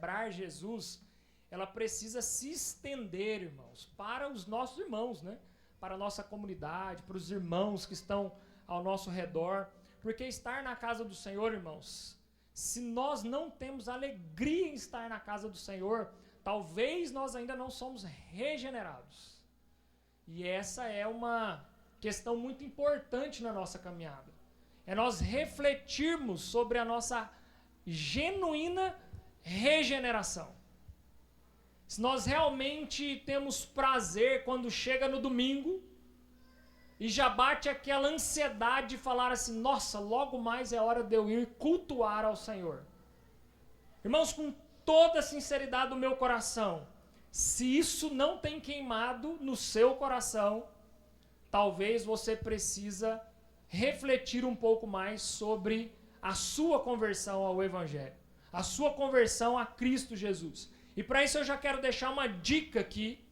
celebrar Jesus, ela precisa se estender, irmãos, para os nossos irmãos, né? Para a nossa comunidade, para os irmãos que estão ao nosso redor. Porque estar na casa do Senhor, irmãos, se nós não temos alegria em estar na casa do Senhor, talvez nós ainda não somos regenerados. E essa é uma questão muito importante na nossa caminhada. É nós refletirmos sobre a nossa genuína regeneração. Se nós realmente temos prazer quando chega no domingo e já bate aquela ansiedade de falar assim, nossa, logo mais é hora de eu ir cultuar ao Senhor. Irmãos, com toda a sinceridade do meu coração, se isso não tem queimado no seu coração, talvez você precisa refletir um pouco mais sobre a sua conversão ao Evangelho, a sua conversão a Cristo Jesus. E para isso eu já quero deixar uma dica aqui,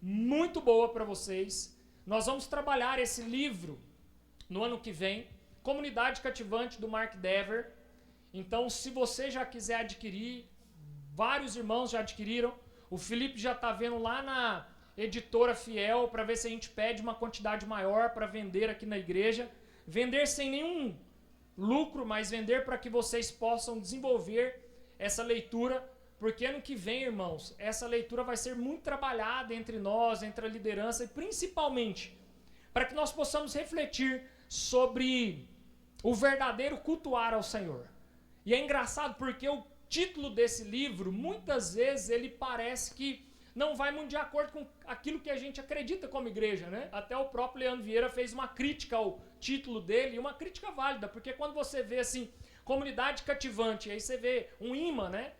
muito boa para vocês. Nós vamos trabalhar esse livro no ano que vem, Comunidade Cativante, do Mark Dever. Então, se você já quiser adquirir, vários irmãos já adquiriram. O Felipe já está vendo lá na editora Fiel para ver se a gente pede uma quantidade maior para vender aqui na igreja. Vender sem nenhum lucro, mas vender para que vocês possam desenvolver essa leitura. Porque ano que vem, irmãos, essa leitura vai ser muito trabalhada entre nós, entre a liderança, e principalmente para que nós possamos refletir sobre o verdadeiro cultuar ao Senhor. E é engraçado porque o título desse livro, muitas vezes, ele parece que não vai muito de acordo com aquilo que a gente acredita como igreja, né? Até o próprio Leandro Vieira fez uma crítica ao título dele, e uma crítica válida, porque quando você vê assim, Comunidade Cativante, aí você vê um imã, né?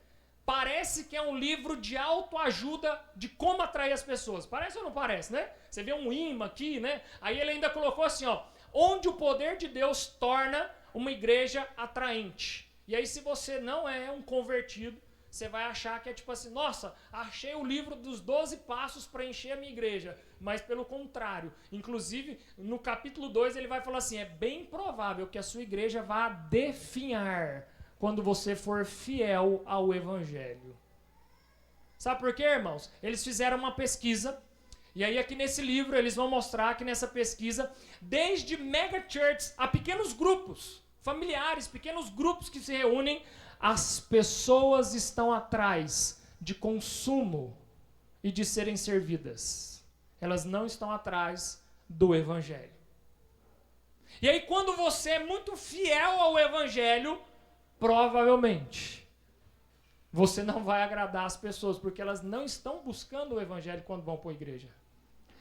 Parece que é um livro de autoajuda de como atrair as pessoas. Parece ou não parece, né? Você vê um imã aqui, né? Aí ele ainda colocou assim, ó, onde o poder de Deus torna uma igreja atraente. E aí se você não é um convertido, você vai achar que é tipo assim, nossa, achei o livro dos 12 passos para encher a minha igreja. Mas pelo contrário, inclusive no capítulo 2 ele vai falar assim, é bem provável que a sua igreja vá definhar quando você for fiel ao Evangelho. Sabe por quê, irmãos? Eles fizeram uma pesquisa, e aí aqui nesse livro eles vão mostrar que nessa pesquisa, desde mega churches a pequenos grupos, familiares, pequenos grupos que se reúnem, as pessoas estão atrás de consumo e de serem servidas. Elas não estão atrás do Evangelho. E aí quando você é muito fiel ao Evangelho, provavelmente você não vai agradar as pessoas, porque elas não estão buscando o Evangelho quando vão para a igreja.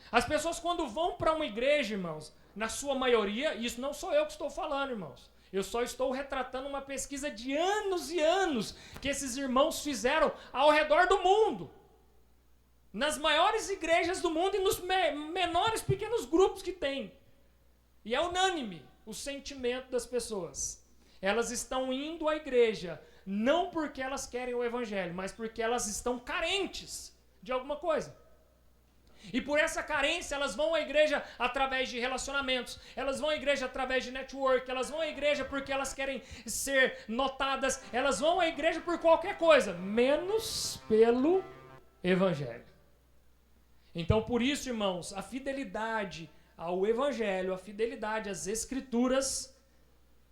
As pessoas quando vão para uma igreja, irmãos, na sua maioria, isso não sou eu que estou falando, irmãos, eu só estou retratando uma pesquisa de anos e anos que esses irmãos fizeram ao redor do mundo, nas maiores igrejas do mundo e nos menores pequenos grupos que tem. E é unânime o sentimento das pessoas. Elas estão indo à igreja, não porque elas querem o Evangelho, mas porque elas estão carentes de alguma coisa. E por essa carência, elas vão à igreja através de relacionamentos, elas vão à igreja através de network, elas vão à igreja porque elas querem ser notadas, elas vão à igreja por qualquer coisa, menos pelo Evangelho. Então, por isso, irmãos, a fidelidade ao Evangelho, a fidelidade às Escrituras,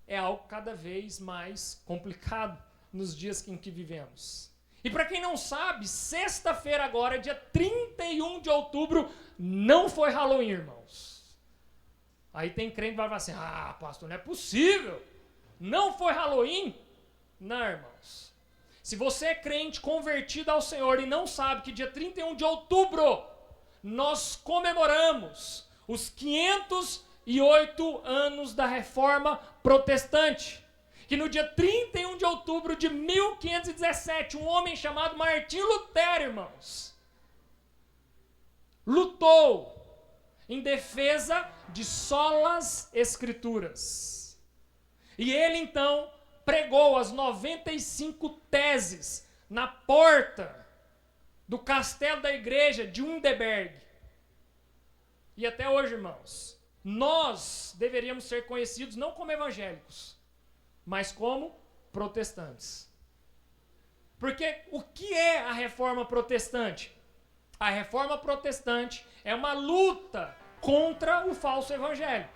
é algo cada vez mais complicado nos dias em que vivemos. E para quem não sabe, sexta-feira agora, dia 31 de outubro, não foi Halloween, irmãos. Aí tem crente que vai falar assim, pastor, não é possível. Não foi Halloween? Não, irmãos. Se você é crente convertido ao Senhor e não sabe que dia 31 de outubro nós comemoramos os 508 anos da Reforma Protestante, que no dia 31 de outubro de 1517, um homem chamado Martinho Lutero, irmãos, lutou em defesa de solas escrituras. E ele, então, pregou as 95 teses na porta do castelo da igreja de Wittenberg. E até hoje, irmãos, nós deveríamos ser conhecidos não como evangélicos, mas como protestantes. Porque o que é a reforma protestante? A reforma protestante é uma luta contra o falso evangelho.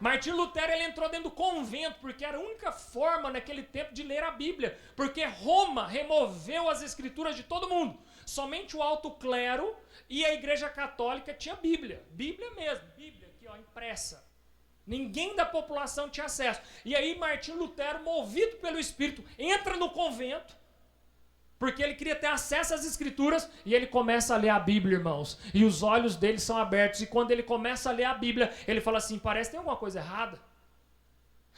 Martim Lutero ele entrou dentro do convento, porque era a única forma naquele tempo de ler a Bíblia. Porque Roma removeu as escrituras de todo mundo. Somente o alto clero e a igreja católica tinha Bíblia. Bíblia mesmo, Bíblia aqui ó, impressa. Ninguém da população tinha acesso. E aí Martim Lutero, movido pelo Espírito, entra no convento, porque ele queria ter acesso às escrituras, e ele começa a ler a Bíblia, irmãos. E os olhos dele são abertos, e quando ele começa a ler a Bíblia, ele fala assim, parece que tem alguma coisa errada.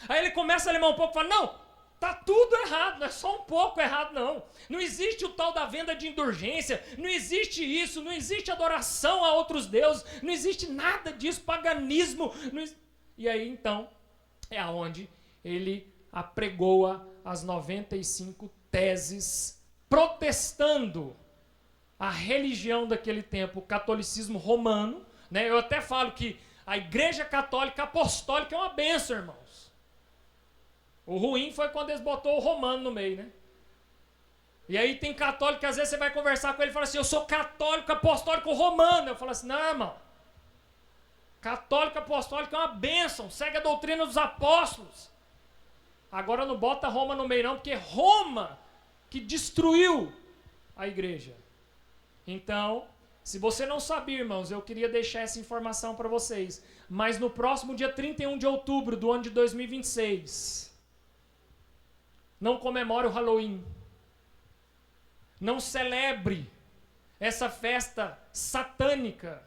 Aí ele começa a ler mais um pouco e fala, não, tá tudo errado, não é só um pouco errado não. Não existe o tal da venda de indulgência, não existe isso, não existe adoração a outros deuses, não existe nada disso, paganismo. E aí então, é aonde ele apregoa as 95 teses protestando a religião daquele tempo, o catolicismo romano, né? Eu até falo que a igreja católica apostólica é uma bênção, irmãos. O ruim foi quando eles botou o romano no meio, né? E aí tem católico que às vezes você vai conversar com ele e fala assim, eu sou católico apostólico romano. Eu falo assim, não, irmão. Católico apostólico é uma bênção, segue a doutrina dos apóstolos. Agora não bota Roma no meio não, porque Roma que destruiu a igreja. Então, se você não sabia, irmãos, eu queria deixar essa informação para vocês. Mas no próximo dia 31 de outubro do ano de 2026, não comemore o Halloween. Não celebre essa festa satânica,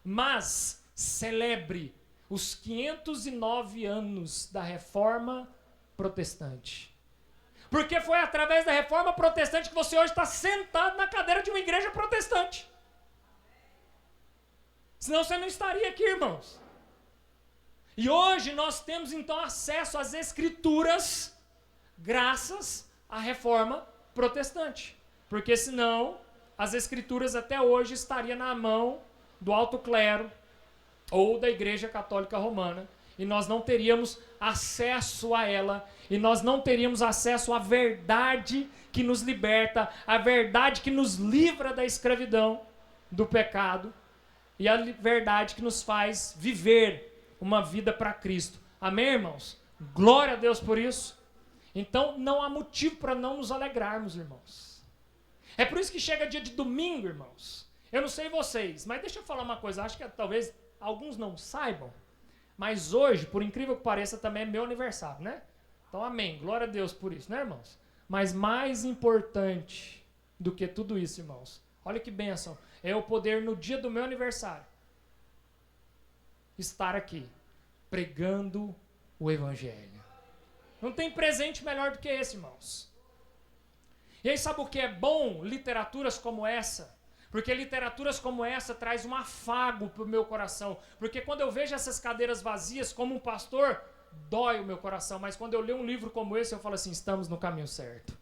mas celebre os 509 anos da Reforma Protestante. Porque foi através da Reforma Protestante que você hoje está sentado na cadeira de uma igreja protestante. Senão você não estaria aqui, irmãos. E hoje nós temos então acesso às Escrituras graças à Reforma Protestante. Porque senão as Escrituras até hoje estariam na mão do alto clero ou da Igreja Católica Romana. E nós não teríamos acesso a ela, e nós não teríamos acesso à verdade que nos liberta, à verdade que nos livra da escravidão, do pecado, e a verdade que nos faz viver uma vida para Cristo. Amém, irmãos? Glória a Deus por isso. Então não há motivo para não nos alegrarmos, irmãos. É por isso que chega dia de domingo, irmãos. Eu não sei vocês, mas deixa eu falar uma coisa, acho que talvez alguns não saibam. Mas hoje, por incrível que pareça, também é meu aniversário, né? Então, amém. Glória a Deus por isso, né, irmãos? Mas mais importante do que tudo isso, irmãos, olha que bênção, é eu poder, no dia do meu aniversário, estar aqui, pregando o Evangelho. Não tem presente melhor do que esse, irmãos. E aí, sabe o que é bom? Literaturas como essa. Porque literaturas como essa traz um afago para o meu coração. Porque quando eu vejo essas cadeiras vazias, como um pastor, dói o meu coração. Mas quando eu leio um livro como esse, eu falo assim, estamos no caminho certo.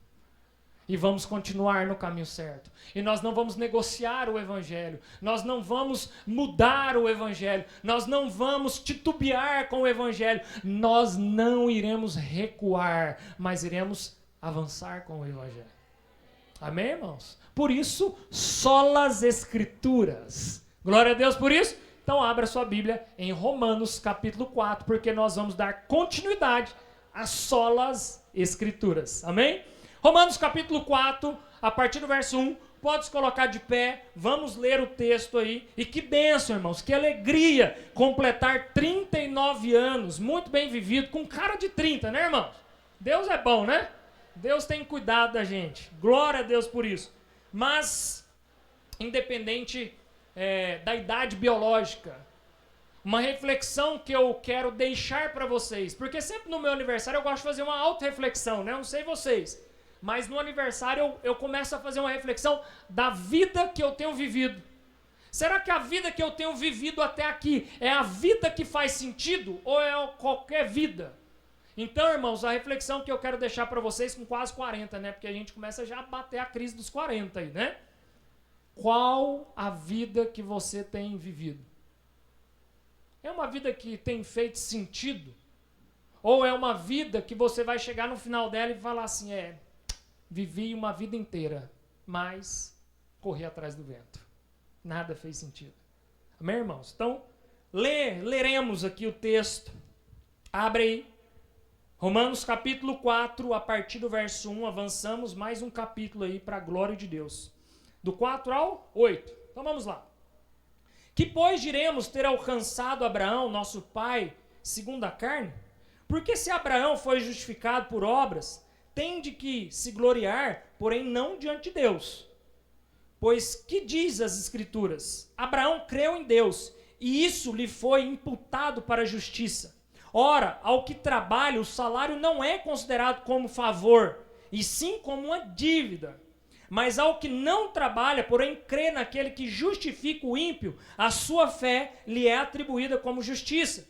E vamos continuar no caminho certo. E nós não vamos negociar o Evangelho. Nós não vamos mudar o Evangelho. Nós não vamos titubear com o Evangelho. Nós não iremos recuar, mas iremos avançar com o Evangelho. Amém, irmãos? Por isso, solas Escrituras. Glória a Deus por isso. Então, abra sua Bíblia em Romanos capítulo 4, porque nós vamos dar continuidade às solas Escrituras. Amém? Romanos capítulo 4, a partir do verso 1, pode se colocar de pé, vamos ler o texto aí. E que bênção, irmãos, que alegria completar 39 anos, muito bem vivido, com cara de 30, né, irmãos? Deus é bom, né? Deus tem cuidado da gente. Glória a Deus por isso. Mas, independente da idade biológica, uma reflexão que eu quero deixar para vocês, porque sempre no meu aniversário eu gosto de fazer uma auto-reflexão, né? Eu não sei vocês, mas no aniversário eu começo a fazer uma reflexão da vida que eu tenho vivido. Será que a vida que eu tenho vivido até aqui é a vida que faz sentido ou é qualquer vida? Então, irmãos, a reflexão que eu quero deixar para vocês com quase 40, né? Porque a gente começa já a bater a crise dos 40 aí, né? Qual a vida que você tem vivido? É uma vida que tem feito sentido? Ou é uma vida que você vai chegar no final dela e falar assim, vivi uma vida inteira, mas corri atrás do vento. Nada fez sentido. Amém, irmãos? Então, leremos aqui o texto. Abre aí. Romanos capítulo 4, a partir do verso 1, avançamos mais um capítulo aí para a glória de Deus. Do 4 ao 8. Então vamos lá. Que pois diremos ter alcançado Abraão, nosso pai, segundo a carne? Porque se Abraão foi justificado por obras, tem de que se gloriar, porém não diante de Deus. Pois que diz as Escrituras? Abraão creu em Deus, e isso lhe foi imputado para a justiça. Ora, ao que trabalha, o salário não é considerado como favor, e sim como uma dívida. Mas ao que não trabalha, porém crê naquele que justifica o ímpio, a sua fé lhe é atribuída como justiça.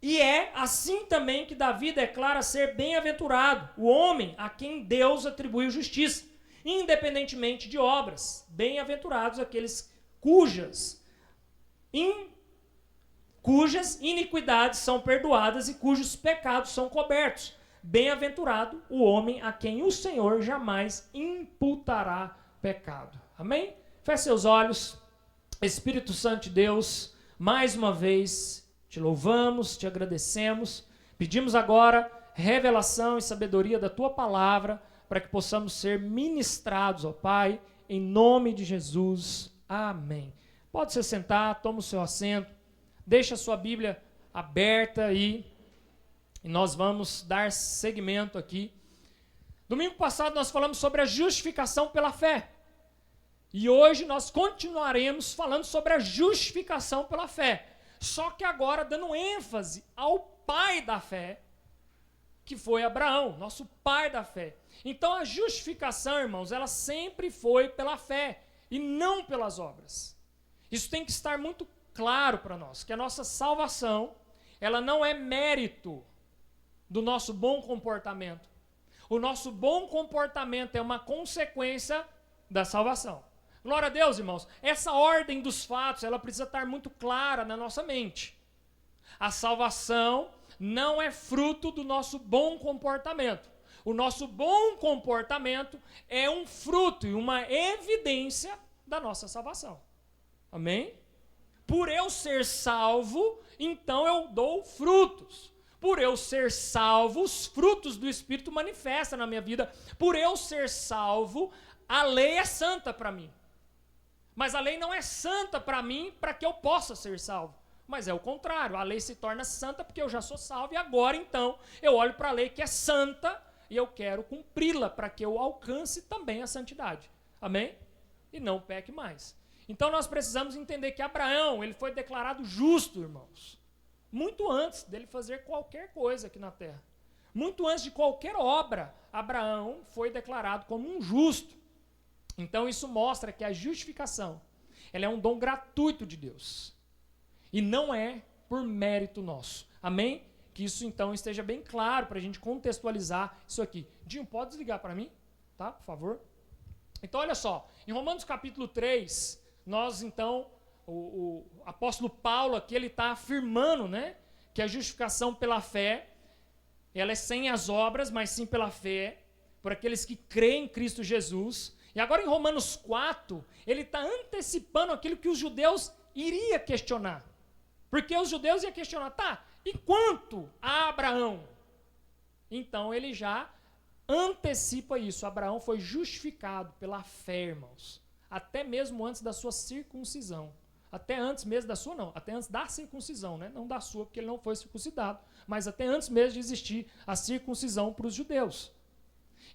E é assim também que Davi declara ser bem-aventurado, o homem a quem Deus atribuiu justiça, independentemente de obras. Bem-aventurados aqueles cujas iniquidades são perdoadas e cujos pecados são cobertos. Bem-aventurado o homem a quem o Senhor jamais imputará pecado. Amém? Feche seus olhos. Espírito Santo de Deus, mais uma vez te louvamos, te agradecemos. Pedimos agora revelação e sabedoria da tua palavra para que possamos ser ministrados, ó Pai, em nome de Jesus. Amém. Pode se sentar, toma o seu assento, deixa a sua Bíblia aberta aí e nós vamos dar seguimento aqui. Domingo passado nós falamos sobre a justificação pela fé. E hoje nós continuaremos falando sobre a justificação pela fé. Só que agora dando ênfase ao pai da fé, que foi Abraão, nosso pai da fé. Então a justificação, irmãos, ela sempre foi pela fé e não pelas obras. Isso tem que estar muito claro para nós, que a nossa salvação, ela não é mérito do nosso bom comportamento. O nosso bom comportamento é uma consequência da salvação. Glória a Deus, irmãos. Essa ordem dos fatos, ela precisa estar muito clara na nossa mente. A salvação não é fruto do nosso bom comportamento. O nosso bom comportamento é um fruto e uma evidência da nossa salvação. Amém? Por eu ser salvo, então eu dou frutos. Por eu ser salvo, os frutos do Espírito manifestam na minha vida. Por eu ser salvo, a lei é santa para mim. Mas a lei não é santa para mim para que eu possa ser salvo. Mas é o contrário, a lei se torna santa porque eu já sou salvo e agora então eu olho para a lei que é santa e eu quero cumpri-la para que eu alcance também a santidade. Amém? E não peque mais. Então nós precisamos entender que Abraão, ele foi declarado justo, irmãos. Muito antes dele fazer qualquer coisa aqui na terra. Muito antes de qualquer obra, Abraão foi declarado como um justo. Então isso mostra que a justificação, ela é um dom gratuito de Deus. E não é por mérito nosso. Amém? Que isso então esteja bem claro para a gente contextualizar isso aqui. Dinho, pode desligar para mim? Tá? Por favor. Então olha só, em Romanos capítulo 3, nós então, o apóstolo Paulo aqui, ele está afirmando, né, que a justificação pela fé, ela é sem as obras, mas sim pela fé, por aqueles que creem em Cristo Jesus. E agora em Romanos 4, ele está antecipando aquilo que os judeus iriam questionar. Porque os judeus iam questionar, tá, e quanto a Abraão? Então ele já antecipa isso. Abraão foi justificado pela fé, irmãos. Até mesmo antes da sua circuncisão. Até antes mesmo da sua, não. Até antes da circuncisão, né? Não da sua, porque ele não foi circuncidado. Mas até antes mesmo de existir a circuncisão para os judeus.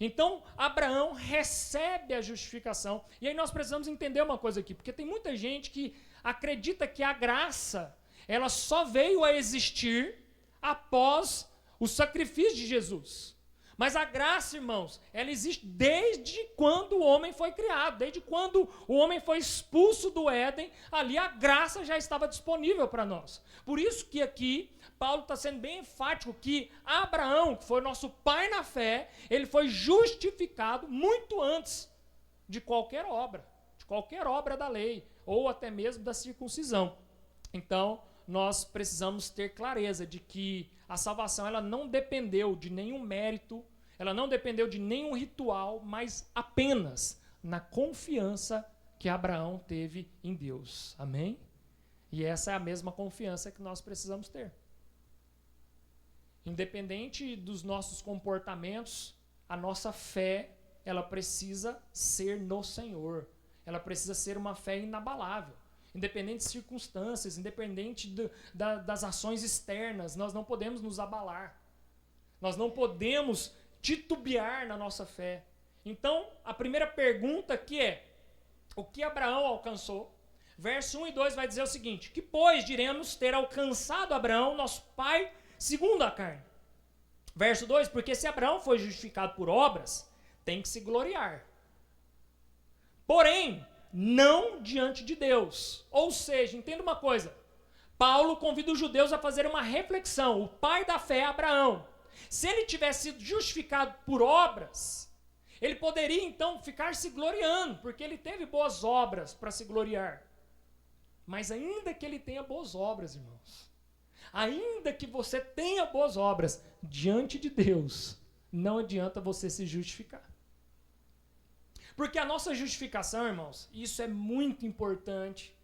Então, Abraão recebe a justificação. E aí nós precisamos entender uma coisa aqui. Porque tem muita gente que acredita que a graça, ela só veio a existir após o sacrifício de Jesus. Mas a graça, irmãos, ela existe desde quando o homem foi criado, desde quando o homem foi expulso do Éden, ali a graça já estava disponível para nós. Por isso que aqui, Paulo está sendo bem enfático que Abraão, que foi nosso pai na fé, ele foi justificado muito antes de qualquer obra da lei, ou até mesmo da circuncisão. Então, nós precisamos ter clareza de que a salvação ela não dependeu de nenhum mérito, Ela não dependeu de nenhum ritual, mas apenas na confiança que Abraão teve em Deus. Amém? E essa é a mesma confiança que nós precisamos ter. Independente dos nossos comportamentos, a nossa fé, ela precisa ser no Senhor. Ela precisa ser uma fé inabalável. Independente de circunstâncias, independente das ações externas, nós não podemos nos abalar. Nós não podemos titubear na nossa fé. Então, a primeira pergunta aqui é, o que Abraão alcançou? Verso 1 e 2 vai dizer o seguinte, que pois diremos ter alcançado Abraão, nosso pai, segundo a carne. Verso 2, porque se Abraão foi justificado por obras, tem que se gloriar. Porém, não diante de Deus. Ou seja, entenda uma coisa, Paulo convida os judeus a fazer uma reflexão. O pai da fé é Abraão. Se ele tivesse sido justificado por obras, ele poderia então ficar se gloriando, porque ele teve boas obras para se gloriar. Mas ainda que ele tenha boas obras, irmãos, ainda que você tenha boas obras, diante de Deus, não adianta você se justificar. Porque a nossa justificação, irmãos, isso é muito importante.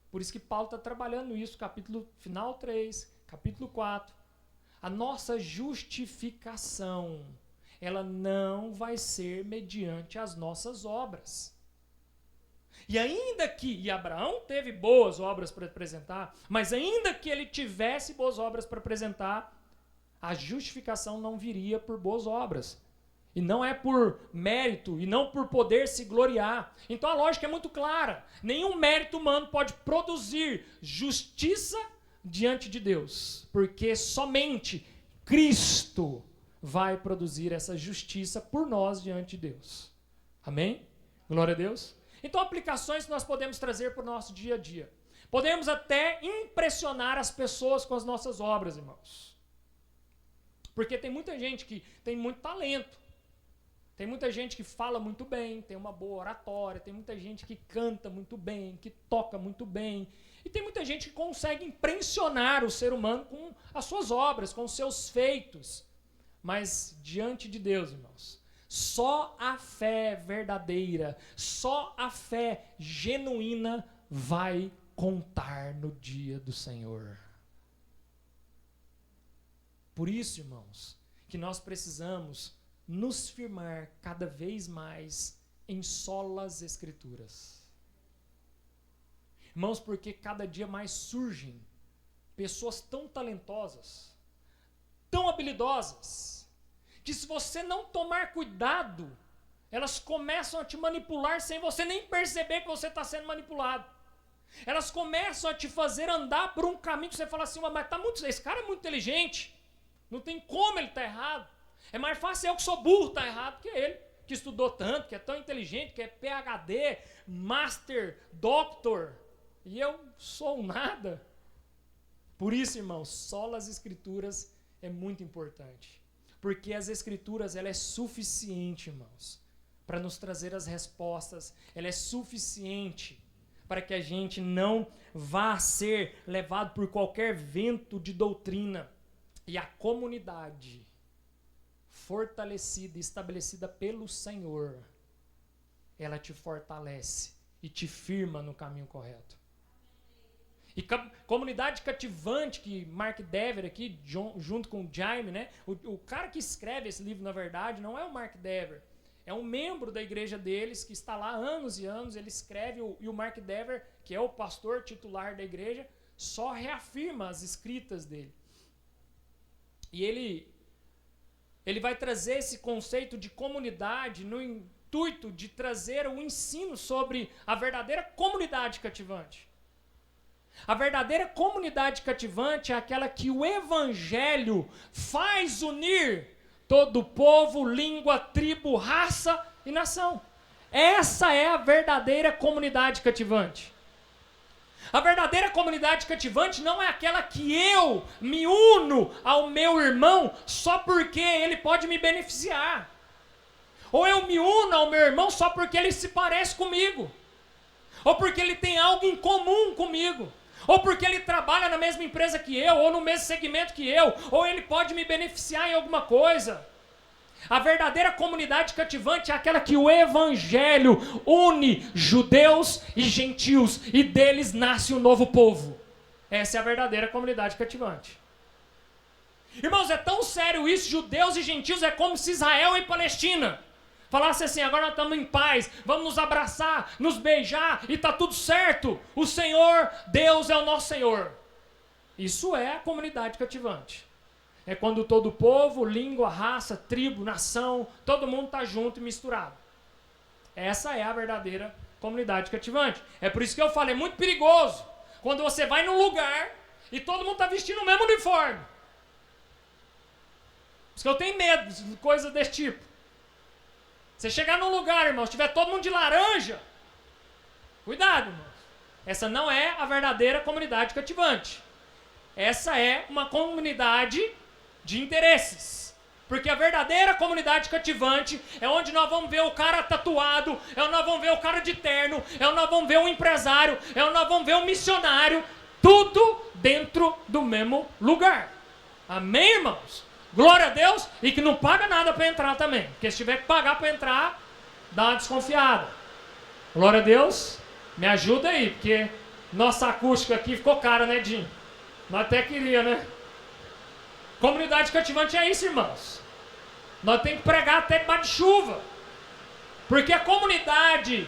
Por isso que Paulo está trabalhando isso, capítulo final 3, capítulo 4. A nossa justificação, ela não vai ser mediante as nossas obras. E ainda que Abraão teve boas obras para apresentar, mas ainda que ele tivesse boas obras para apresentar, a justificação não viria por boas obras. E não é por mérito, e não por poder se gloriar. Então a lógica é muito clara. Nenhum mérito humano pode produzir justiça diante de Deus. Porque somente Cristo vai produzir essa justiça por nós diante de Deus. Amém? Glória a Deus. Então aplicações que nós podemos trazer para o nosso dia a dia. Podemos até impressionar as pessoas com as nossas obras, irmãos. Porque tem muita gente que tem muito talento. Tem muita gente que fala muito bem, tem uma boa oratória, tem muita gente que canta muito bem, que toca muito bem. E tem muita gente que consegue impressionar o ser humano com as suas obras, com os seus feitos. Mas diante de Deus, irmãos, só a fé verdadeira, só a fé genuína vai contar no dia do Senhor. Por isso, irmãos, que nós precisamos nos firmar cada vez mais em solas escrituras. Irmãos, porque cada dia mais surgem pessoas tão talentosas, tão habilidosas, que se você não tomar cuidado, elas começam a te manipular sem você nem perceber que você está sendo manipulado. Elas começam a te fazer andar por um caminho que você fala assim, mas esse cara é muito inteligente, não tem como ele estar errado. É mais fácil eu que sou burro estar errado que ele, que estudou tanto, que é tão inteligente, que é PhD, Master, Doctor, e eu sou nada. Por isso, irmãos, sola as Escrituras é muito importante. Porque as Escrituras, ela é suficiente, irmãos, para nos trazer as respostas. Ela é suficiente para que a gente não vá ser levado por qualquer vento de doutrina. E a comunidade fortalecida e estabelecida pelo Senhor, ela te fortalece e te firma no caminho correto. E comunidade cativante, que Mark Dever aqui, junto com o Jaime, né? O cara que escreve esse livro, na verdade, não é o Mark Dever. É um membro da igreja deles, que está lá há anos e anos, ele escreve, e o Mark Dever, que é o pastor titular da igreja, só reafirma as escritas dele. E ele vai trazer esse conceito de comunidade no intuito de trazer o ensino sobre a verdadeira comunidade cativante. A verdadeira comunidade cativante é aquela que o evangelho faz unir todo povo, língua, tribo, raça e nação. Essa é a verdadeira comunidade cativante. A verdadeira comunidade cativante não é aquela que eu me uno ao meu irmão só porque ele pode me beneficiar. Ou eu me uno ao meu irmão só porque ele se parece comigo. Ou porque ele tem algo em comum comigo. Ou porque ele trabalha na mesma empresa que eu, ou no mesmo segmento que eu, ou ele pode me beneficiar em alguma coisa. A verdadeira comunidade cativante é aquela que o evangelho une judeus e gentios e deles nasce um novo povo. Essa é a verdadeira comunidade cativante. Irmãos, é tão sério isso, judeus e gentios, é como se Israel e Palestina falasse assim: agora nós estamos em paz, vamos nos abraçar, nos beijar e está tudo certo. O Senhor, Deus é o nosso Senhor. Isso é a comunidade cativante. É quando todo povo, língua, raça, tribo, nação, todo mundo está junto e misturado. Essa é a verdadeira comunidade cativante. É por isso que eu falo, é muito perigoso quando você vai num lugar e todo mundo está vestindo o mesmo uniforme. Por isso que eu tenho medo de coisas desse tipo. Você chegar num lugar, irmão, se tiver todo mundo de laranja, cuidado, irmão. Essa não é a verdadeira comunidade cativante. Essa é uma comunidade de interesses. Porque a verdadeira comunidade cativante é onde nós vamos ver o cara tatuado, é onde nós vamos ver o cara de terno, é onde nós vamos ver um empresário, é onde nós vamos ver um missionário, tudo dentro do mesmo lugar. Amém, irmãos? Glória a Deus, e que não paga nada para entrar também. Porque se tiver que pagar para entrar, dá uma desconfiada. Glória a Deus, me ajuda aí, porque nossa acústica aqui ficou cara, né, Dinho? Nós até queria, né? Comunidade cativante é isso, irmãos. Nós temos que pregar até debaixo de chuva. Porque a comunidade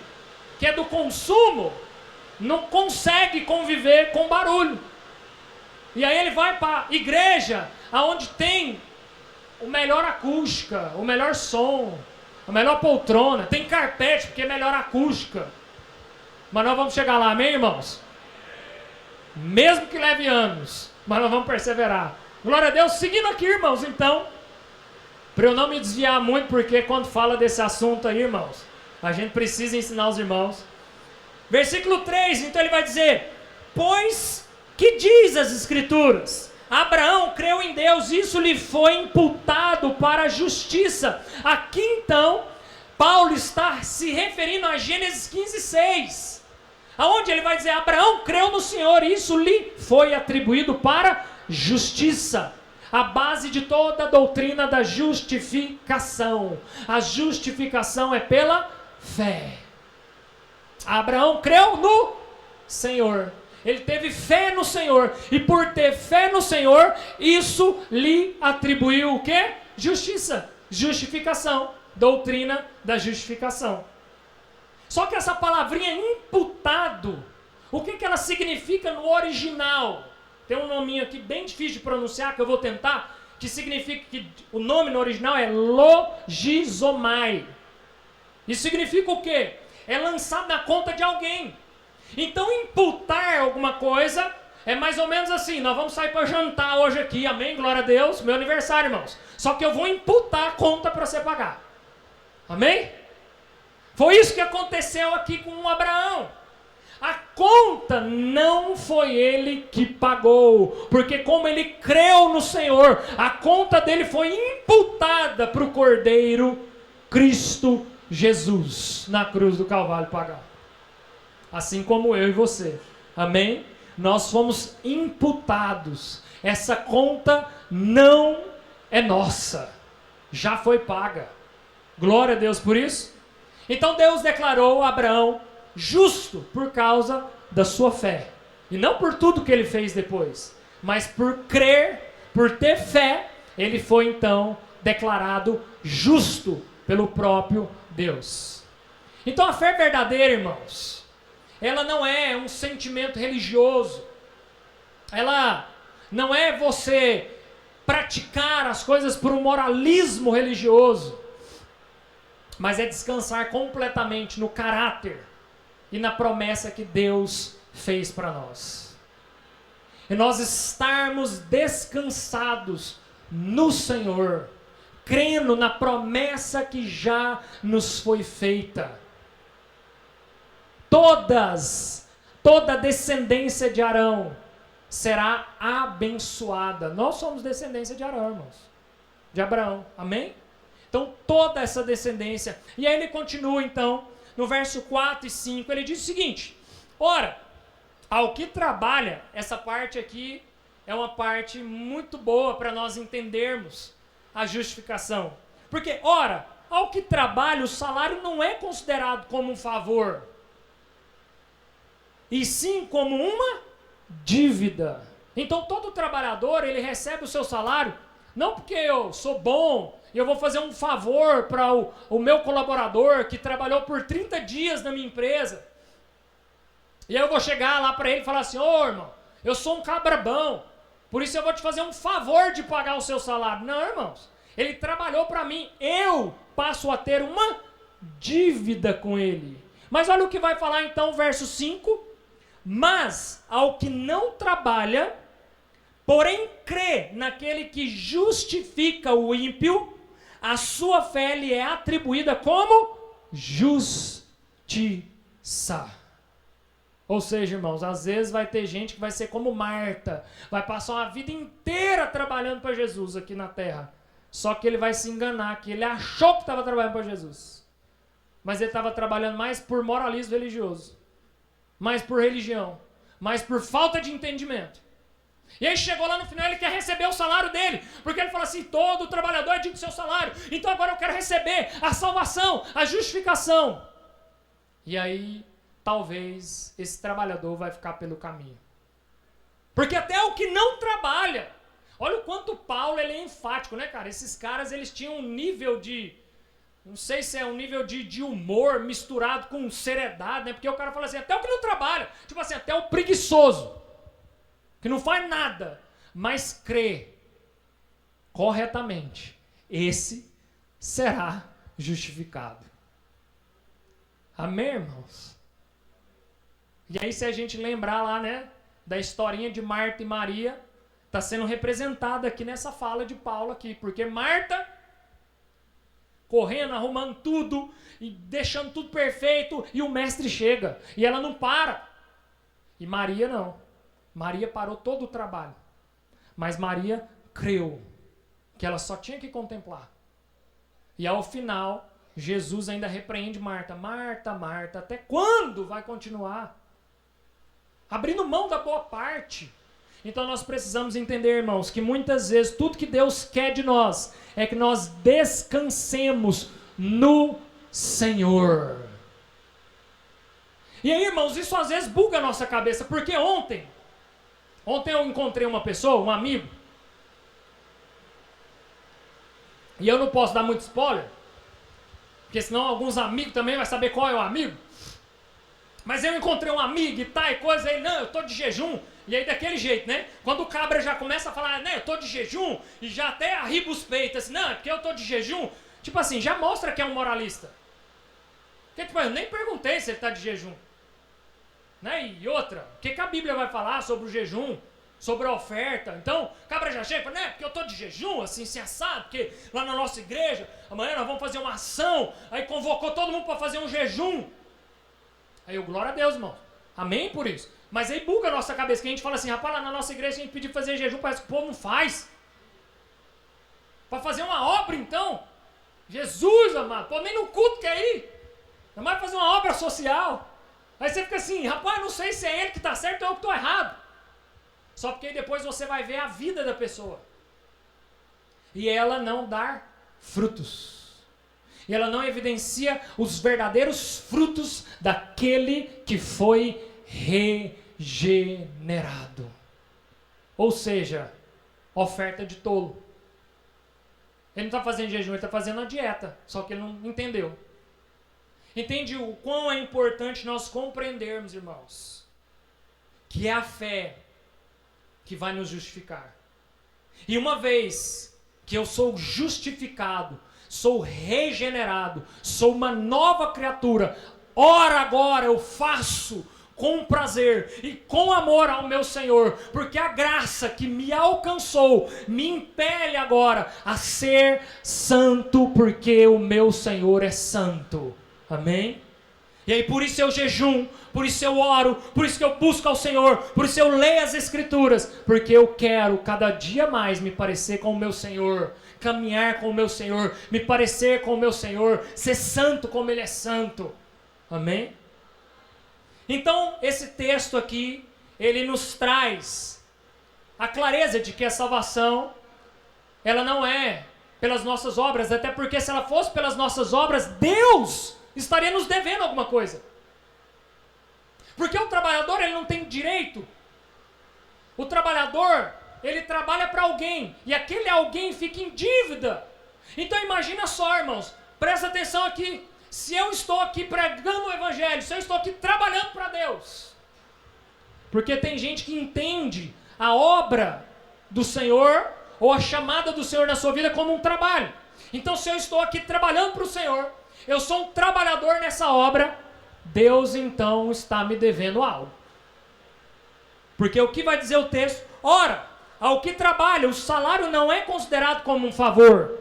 que é do consumo não consegue conviver com barulho. E aí ele vai para a igreja, onde tem o melhor acústica, o melhor som, a melhor poltrona, tem carpete, porque é melhor acústica. Mas nós vamos chegar lá, amém, irmãos? Mesmo que leve anos, mas nós vamos perseverar. Glória a Deus. Seguindo aqui, irmãos, então, para eu não me desviar muito, porque quando fala desse assunto aí, irmãos, a gente precisa ensinar os irmãos. Versículo 3, então ele vai dizer: pois que diz as Escrituras? Abraão creu em Deus, isso lhe foi imputado para a justiça. Aqui então, Paulo está se referindo a Gênesis 15:6, aonde ele vai dizer: Abraão creu no Senhor, isso lhe foi atribuído para justiça. A base de toda a doutrina da justificação. A justificação é pela fé. Abraão creu no Senhor. Ele teve fé no Senhor. E por ter fé no Senhor, isso lhe atribuiu o quê? Justiça. Justificação. Doutrina da justificação. Só que essa palavrinha imputado, o que ela significa no original? Tem um nominho aqui bem difícil de pronunciar, que eu vou tentar, que significa que o nome no original é logizomai. Isso significa o quê? É lançado na conta de alguém. Então, imputar alguma coisa é mais ou menos assim: nós vamos sair para jantar hoje aqui, amém? Glória a Deus, meu aniversário, irmãos. Só que eu vou imputar a conta para você pagar. Amém? Foi isso que aconteceu aqui com Abraão. A conta não foi ele que pagou, porque como ele creu no Senhor, a conta dele foi imputada para o Cordeiro Cristo Jesus, na cruz do Calvário pagar. Assim como eu e você, amém? Nós fomos imputados, essa conta não é nossa, já foi paga. Glória a Deus por isso. Então Deus declarou a Abraão justo por causa da sua fé. E não por tudo que ele fez depois, mas por crer, por ter fé, ele foi então declarado justo pelo próprio Deus. Então a fé verdadeira, irmãos, ela não é um sentimento religioso. Ela não é você praticar as coisas por um moralismo religioso, mas é descansar completamente no caráter e na promessa que Deus fez para nós. E nós estarmos descansados no Senhor, crendo na promessa que já nos foi feita. Toda a descendência de Arão será abençoada. Nós somos descendência de Arão, irmãos. De Abraão, amém? Então toda essa descendência. E aí ele continua então, no verso 4 e 5, ele diz o seguinte: ora, ao que trabalha, essa parte aqui é uma parte muito boa para nós entendermos a justificação. Porque, ora, ao que trabalha, o salário não é considerado como um favor, e sim como uma dívida. Então todo trabalhador, ele recebe o seu salário, não porque eu sou bom, e eu vou fazer um favor para o meu colaborador que trabalhou por 30 dias na minha empresa. E aí eu vou chegar lá para ele e falar assim, ô irmão, eu sou um cabra bom, por isso eu vou te fazer um favor de pagar o seu salário. Não, irmãos, ele trabalhou para mim, eu passo a ter uma dívida com ele. Mas olha o que vai falar então o verso 5. Mas ao que não trabalha, porém crê naquele que justifica o ímpio, a sua fé lhe é atribuída como justiça. Ou seja, irmãos, às vezes vai ter gente que vai ser como Marta, vai passar uma vida inteira trabalhando para Jesus aqui na terra, só que ele vai se enganar, que ele achou que estava trabalhando para Jesus, mas ele estava trabalhando mais por moralismo religioso, mais por religião, mais por falta de entendimento. E aí chegou lá no final, ele quer receber o salário dele, porque ele fala assim, todo trabalhador é digno do seu salário, então agora eu quero receber a salvação, a justificação. E aí, talvez, esse trabalhador vai ficar pelo caminho. Porque até o que não trabalha, olha o quanto Paulo ele é enfático, né, cara? Esses caras, eles tinham um nível de, não sei se é um nível de humor misturado com seriedade, né? Porque o cara fala assim, até o que não trabalha, tipo assim, até o preguiçoso, que não faz nada, mas crê corretamente, esse será justificado. Amém, irmãos? E aí se a gente lembrar lá, né, da historinha de Marta e Maria, está sendo representada aqui nessa fala de Paulo aqui, porque Marta, correndo, arrumando tudo, e deixando tudo perfeito, e o mestre chega, e ela não para. E Maria não. Maria parou todo o trabalho. Mas Maria creu que ela só tinha que contemplar. E ao final, Jesus ainda repreende Marta. Marta, Marta, até quando vai continuar? Abrindo mão da boa parte. Então nós precisamos entender, irmãos, que muitas vezes tudo que Deus quer de nós é que nós descansemos no Senhor. E aí, irmãos, isso às vezes buga a nossa cabeça, porque ontem eu encontrei uma pessoa, um amigo, e eu não posso dar muito spoiler, porque senão alguns amigos também vão saber qual é o amigo. Mas eu encontrei um amigo e tal, e coisa aí, não, eu tô de jejum, e aí daquele jeito, né? Quando o cabra já começa a falar, né, eu tô de jejum, e já até arriba os peitos, assim, não, é porque eu tô de jejum, tipo assim, já mostra que é um moralista. Porque, tipo, eu nem perguntei se ele tá de jejum. Né? E outra, o que a Bíblia vai falar sobre o jejum, sobre a oferta? Então, o cabra já chega e fala, né, porque eu tô de jejum, assim, se assado, porque lá na nossa igreja, amanhã nós vamos fazer uma ação, aí convocou todo mundo para fazer um jejum. Aí eu, glória a Deus, irmão, amém por isso. Mas aí buga a nossa cabeça, que a gente fala assim, rapaz, lá na nossa igreja a gente pediu fazer jejum, parece que o povo não faz. Para fazer uma obra, então, Jesus, amado, pô, nem no culto quer ir, não mais fazer uma obra social. Aí você fica assim, rapaz, não sei se é ele que está certo ou eu que estou errado. Só porque depois você vai ver a vida da pessoa. E ela não dá frutos. E ela não evidencia os verdadeiros frutos daquele que foi regenerado. Ou seja, oferta de tolo. Ele não está fazendo jejum, ele está fazendo a dieta. Só que ele não entendeu. Entende o quão é importante nós compreendermos, irmãos, que é a fé que vai nos justificar. E uma vez que eu sou justificado, sou regenerado, sou uma nova criatura, ora agora eu faço com prazer e com amor ao meu Senhor, porque a graça que me alcançou me impele agora a ser santo, porque o meu Senhor é santo. Amém? E aí por isso eu jejum, por isso eu oro, por isso que eu busco ao Senhor, por isso eu leio as Escrituras, porque eu quero cada dia mais me parecer com o meu Senhor, caminhar com o meu Senhor, me parecer com o meu Senhor, ser santo como Ele é santo. Amém? Então esse texto aqui, ele nos traz a clareza de que a salvação, ela não é pelas nossas obras, até porque se ela fosse pelas nossas obras, Deus estaria nos devendo alguma coisa. Porque o trabalhador, ele não tem direito. O trabalhador, ele trabalha para alguém, e aquele alguém fica em dívida. Então imagina só, irmãos, presta atenção aqui. Se eu estou aqui pregando o evangelho, se eu estou aqui trabalhando para Deus, porque tem gente que entende a obra do Senhor, ou a chamada do Senhor na sua vida como um trabalho. Então se eu estou aqui trabalhando para o Senhor, eu sou um trabalhador nessa obra, Deus então está me devendo algo. Porque o que vai dizer o texto? Ora, ao que trabalha, o salário não é considerado como um favor,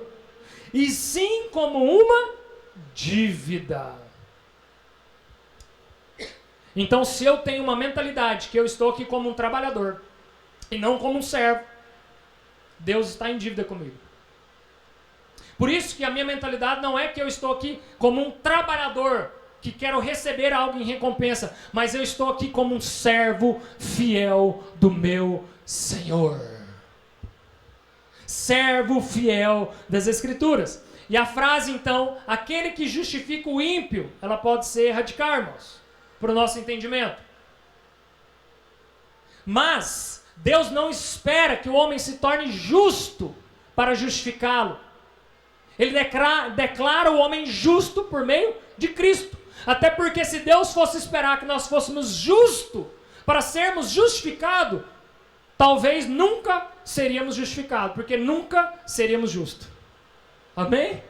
e sim como uma dívida. Então, se eu tenho uma mentalidade que eu estou aqui como um trabalhador e não como um servo, Deus está em dívida comigo. Por isso que a minha mentalidade não é que eu estou aqui como um trabalhador que quero receber algo em recompensa, mas eu estou aqui como um servo fiel do meu Senhor. Servo fiel das Escrituras. E a frase, então, aquele que justifica o ímpio, ela pode ser radical, irmãos, para o nosso entendimento. Mas Deus não espera que o homem se torne justo para justificá-lo. Ele declara o homem justo por meio de Cristo. Até porque se Deus fosse esperar que nós fôssemos justos para sermos justificados, talvez nunca seríamos justificados, porque nunca seríamos justos. Amém?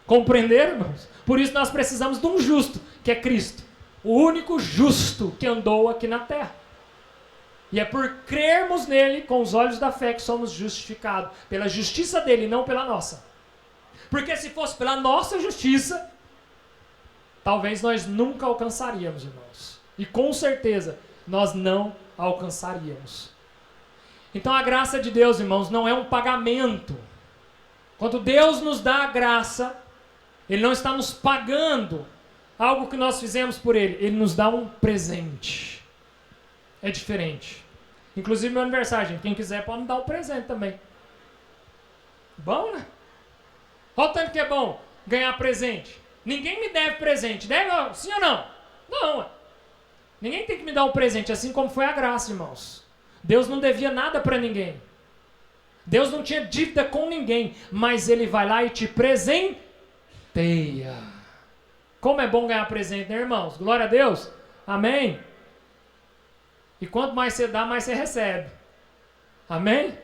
Compreenderam, irmãos? Por isso nós precisamos de um justo, que é Cristo. O único justo que andou aqui na terra. E é por crermos nele, com os olhos da fé, que somos justificados. Pela justiça dele, não pela nossa. Porque se fosse pela nossa justiça, talvez nós nunca alcançaríamos, irmãos. E com certeza, nós não alcançaríamos. Então a graça de Deus, irmãos, não é um pagamento. Quando Deus nos dá a graça, Ele não está nos pagando algo que nós fizemos por Ele. Ele nos dá um presente. É diferente. Inclusive meu aniversário, gente. Quem quiser pode me dar um presente também. Bom, né? Olha o tanto que é bom ganhar presente. Ninguém me deve presente. Deve? Sim ou não? Não. Ninguém tem que me dar um presente, assim como foi a graça, irmãos. Deus não devia nada para ninguém. Deus não tinha dívida com ninguém, mas Ele vai lá e te presenteia. Como é bom ganhar presente, né, irmãos? Glória a Deus. Amém? E quanto mais você dá, mais você recebe. Amém?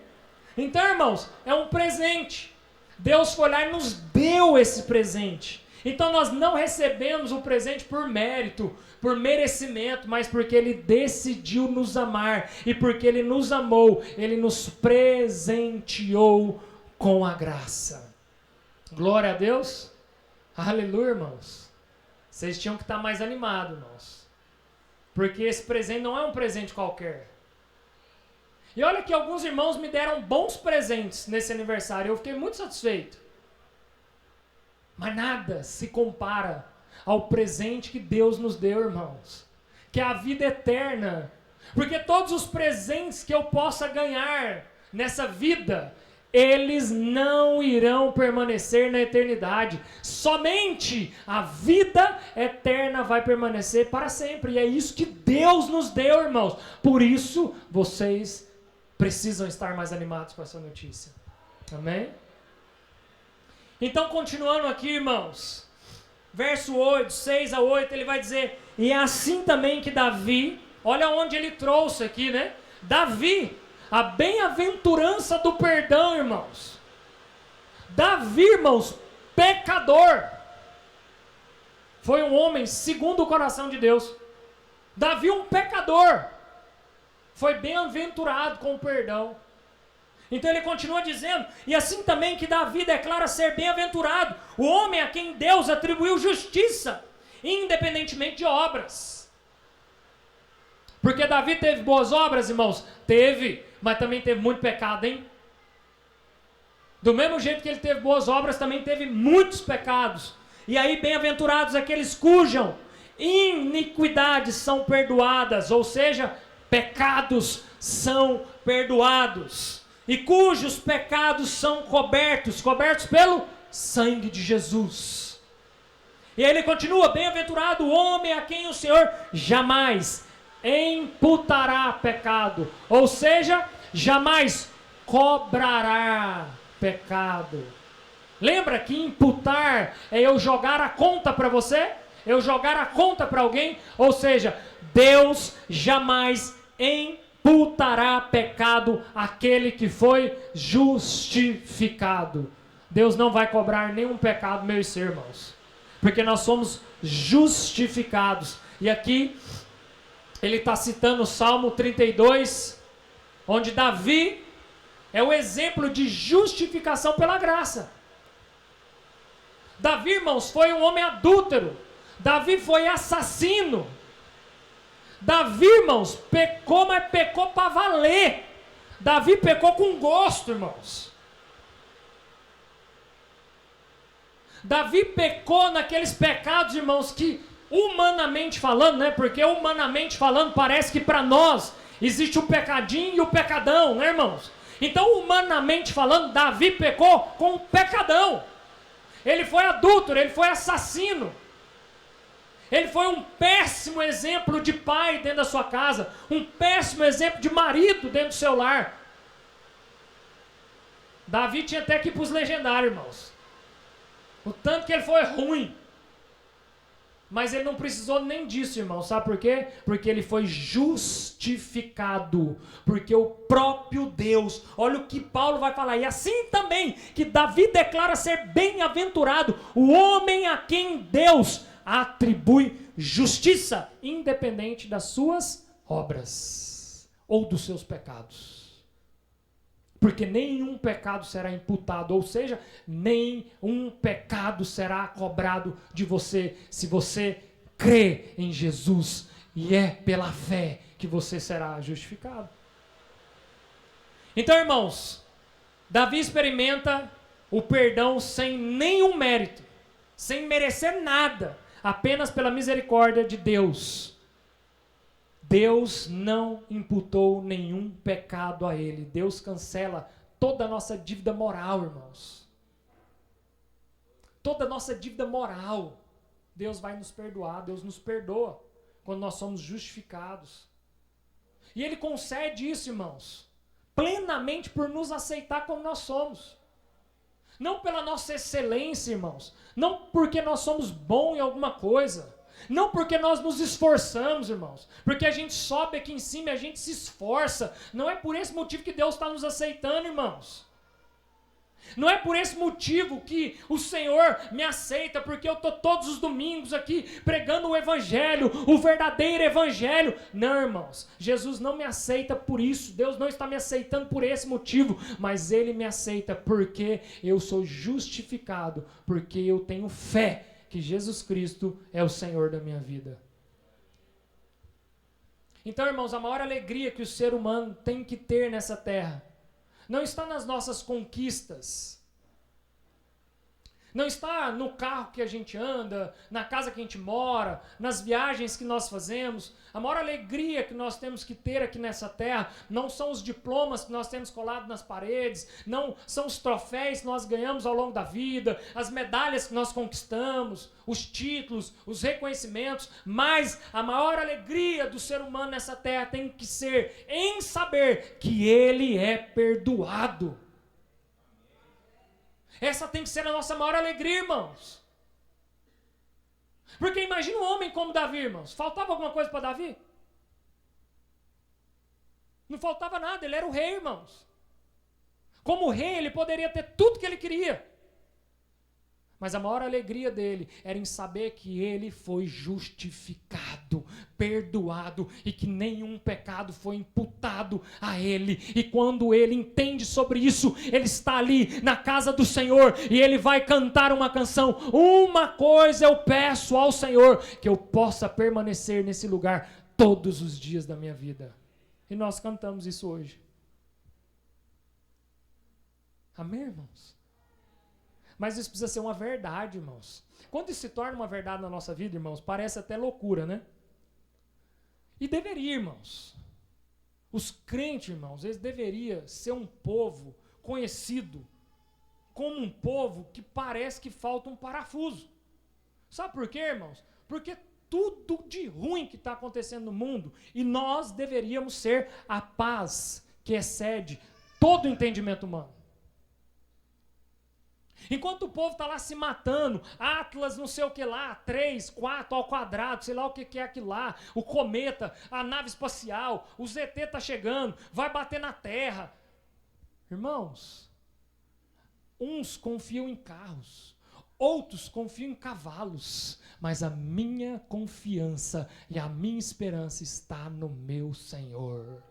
Então, irmãos, é um presente. Deus foi lá e nos deu esse presente. Então nós não recebemos o presente por mérito, por merecimento, mas porque Ele decidiu nos amar. E porque Ele nos amou, Ele nos presenteou com a graça. Glória a Deus. Aleluia, irmãos. Vocês tinham que estar mais animados, irmãos. Porque esse presente não é um presente qualquer. E olha que alguns irmãos me deram bons presentes nesse aniversário. Eu fiquei muito satisfeito. Mas nada se compara ao presente que Deus nos deu, irmãos. Que é a vida eterna. Porque todos os presentes que eu possa ganhar nessa vida, eles não irão permanecer na eternidade. Somente a vida eterna vai permanecer para sempre. E é isso que Deus nos deu, irmãos. Por isso, vocês precisam estar mais animados com essa notícia. Amém? Então, continuando aqui, irmãos. Verso 8, 6 a 8, ele vai dizer: e é assim também que Davi, olha onde ele trouxe aqui, né? Davi, a bem-aventurança do perdão, irmãos. Davi, irmãos, pecador, foi um homem segundo o coração de Deus. Davi, um pecador, foi bem-aventurado com o perdão. Então ele continua dizendo: e assim também que Davi declara ser bem-aventurado o homem a quem Deus atribuiu justiça, independentemente de obras. Porque Davi teve boas obras, irmãos? Teve, mas também teve muito pecado, hein? Do mesmo jeito que ele teve boas obras, também teve muitos pecados. E aí, bem-aventurados aqueles cujas iniquidades são perdoadas, ou seja, pecados são perdoados. e cujos pecados são cobertos pelo sangue de Jesus. E aí ele continua: bem-aventurado o homem a quem o Senhor jamais imputará pecado, ou seja, jamais cobrará pecado. Lembra que imputar é eu jogar a conta para você? Eu jogar a conta para alguém? Ou seja, Deus jamais imputará pecado àquele que foi justificado. Deus não vai cobrar nenhum pecado, meus irmãos, porque nós somos justificados. E aqui ele está citando o Salmo 32, onde Davi é o exemplo de justificação pela graça. Davi, irmãos, foi um homem adúltero. Davi foi assassino. Davi, irmãos, pecou, mas pecou para valer. Davi pecou com gosto, irmãos. Davi pecou naqueles pecados, irmãos, que humanamente falando, né? Porque humanamente falando parece que para nós existe o pecadinho e o pecadão, né, irmãos? Então, humanamente falando, Davi pecou com o pecadão. Ele foi adúltero, ele foi assassino. Ele foi um péssimo exemplo de pai dentro da sua casa, um péssimo exemplo de marido dentro do seu lar. Davi tinha até que ir para os legendários, irmãos. O tanto que ele foi ruim. Mas ele não precisou nem disso, irmão. Sabe por quê? Porque ele foi justificado. Porque o próprio Deus, olha o que Paulo vai falar. E assim também que Davi declara ser bem-aventurado o homem a quem Deus atribui justiça, independente das suas obras ou dos seus pecados. Porque nenhum pecado será imputado, ou seja, nenhum pecado será cobrado de você, se você crê em Jesus, e é pela fé que você será justificado. Então, irmãos, Davi experimenta o perdão sem nenhum mérito, sem merecer nada, apenas pela misericórdia de Deus. Deus não imputou nenhum pecado a ele. Deus cancela toda a nossa dívida moral, irmãos. Toda a nossa dívida moral, Deus vai nos perdoar. Deus nos perdoa quando nós somos justificados. E Ele concede isso, irmãos, plenamente por nos aceitar como nós somos. Não pela nossa excelência, irmãos. Não porque nós somos bons em alguma coisa. Não porque nós nos esforçamos, irmãos. Porque a gente sobe aqui em cima e a gente se esforça. Não é por esse motivo que Deus está nos aceitando, irmãos. Não é por esse motivo que o Senhor me aceita, porque eu estou todos os domingos aqui pregando o Evangelho, o verdadeiro Evangelho. Não, irmãos, Jesus não me aceita por isso, Deus não está me aceitando por esse motivo, mas Ele me aceita porque eu sou justificado, porque eu tenho fé que Jesus Cristo é o Senhor da minha vida. Então, irmãos, a maior alegria que o ser humano tem que ter nessa terra não está nas nossas conquistas, não está no carro que a gente anda, na casa que a gente mora, nas viagens que nós fazemos. A maior alegria que nós temos que ter aqui nessa terra não são os diplomas que nós temos colado nas paredes, não são os troféus que nós ganhamos ao longo da vida, as medalhas que nós conquistamos, os títulos, os reconhecimentos, mas a maior alegria do ser humano nessa terra tem que ser em saber que ele é perdoado. Essa tem que ser a nossa maior alegria, irmãos. Porque imagina um homem como Davi, irmãos. Faltava alguma coisa para Davi? Não faltava nada, ele era o rei, irmãos. Como rei, ele poderia ter tudo que ele queria. Mas a maior alegria dele era em saber que ele foi justificado, perdoado e que nenhum pecado foi imputado a ele. E quando ele entende sobre isso, ele está ali na casa do Senhor e ele vai cantar uma canção. Uma coisa eu peço ao Senhor, que eu possa permanecer nesse lugar todos os dias da minha vida. E nós cantamos isso hoje. Amém, irmãos? Mas isso precisa ser uma verdade, irmãos. Quando isso se torna uma verdade na nossa vida, irmãos, parece até loucura, né? E deveria, irmãos. Os crentes, irmãos, eles deveriam ser um povo conhecido como um povo que parece que falta um parafuso. Sabe por quê, irmãos? Porque tudo de ruim que está acontecendo no mundo, e nós deveríamos ser a paz que excede todo o entendimento humano. Enquanto o povo está lá se matando, Atlas não sei o que lá, 3, 4 ao quadrado, sei lá o que é aquilo lá, o cometa, a nave espacial, o ZT está chegando, vai bater na Terra. Irmãos, uns confiam em carros, outros confiam em cavalos, mas a minha confiança e a minha esperança está no meu Senhor.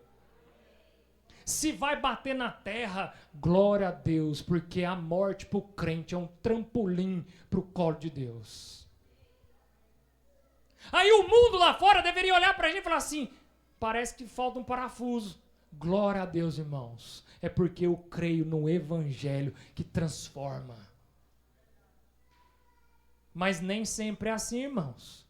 Se vai bater na terra, glória a Deus, porque a morte para o crente é um trampolim para o colo de Deus. Aí o mundo lá fora deveria olhar para a gente e falar assim, parece que falta um parafuso. Glória a Deus, irmãos, é porque eu creio no evangelho que transforma. Mas nem sempre é assim, irmãos.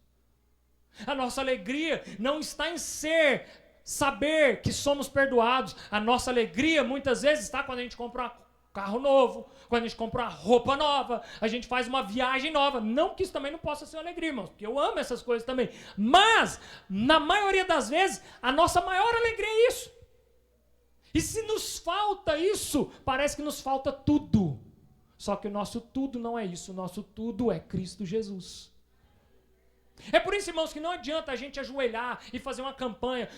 A nossa alegria não está em saber que somos perdoados. A nossa alegria muitas vezes está quando a gente compra um carro novo, quando a gente compra uma roupa nova, a gente faz uma viagem nova. Não que isso também não possa ser uma alegria, irmãos, porque eu amo essas coisas também. Mas, na maioria das vezes, a nossa maior alegria é isso. E se nos falta isso, parece que nos falta tudo. Só que o nosso tudo não é isso, o nosso tudo é Cristo Jesus. É por isso, irmãos, que não adianta a gente ajoelhar e fazer uma campanha.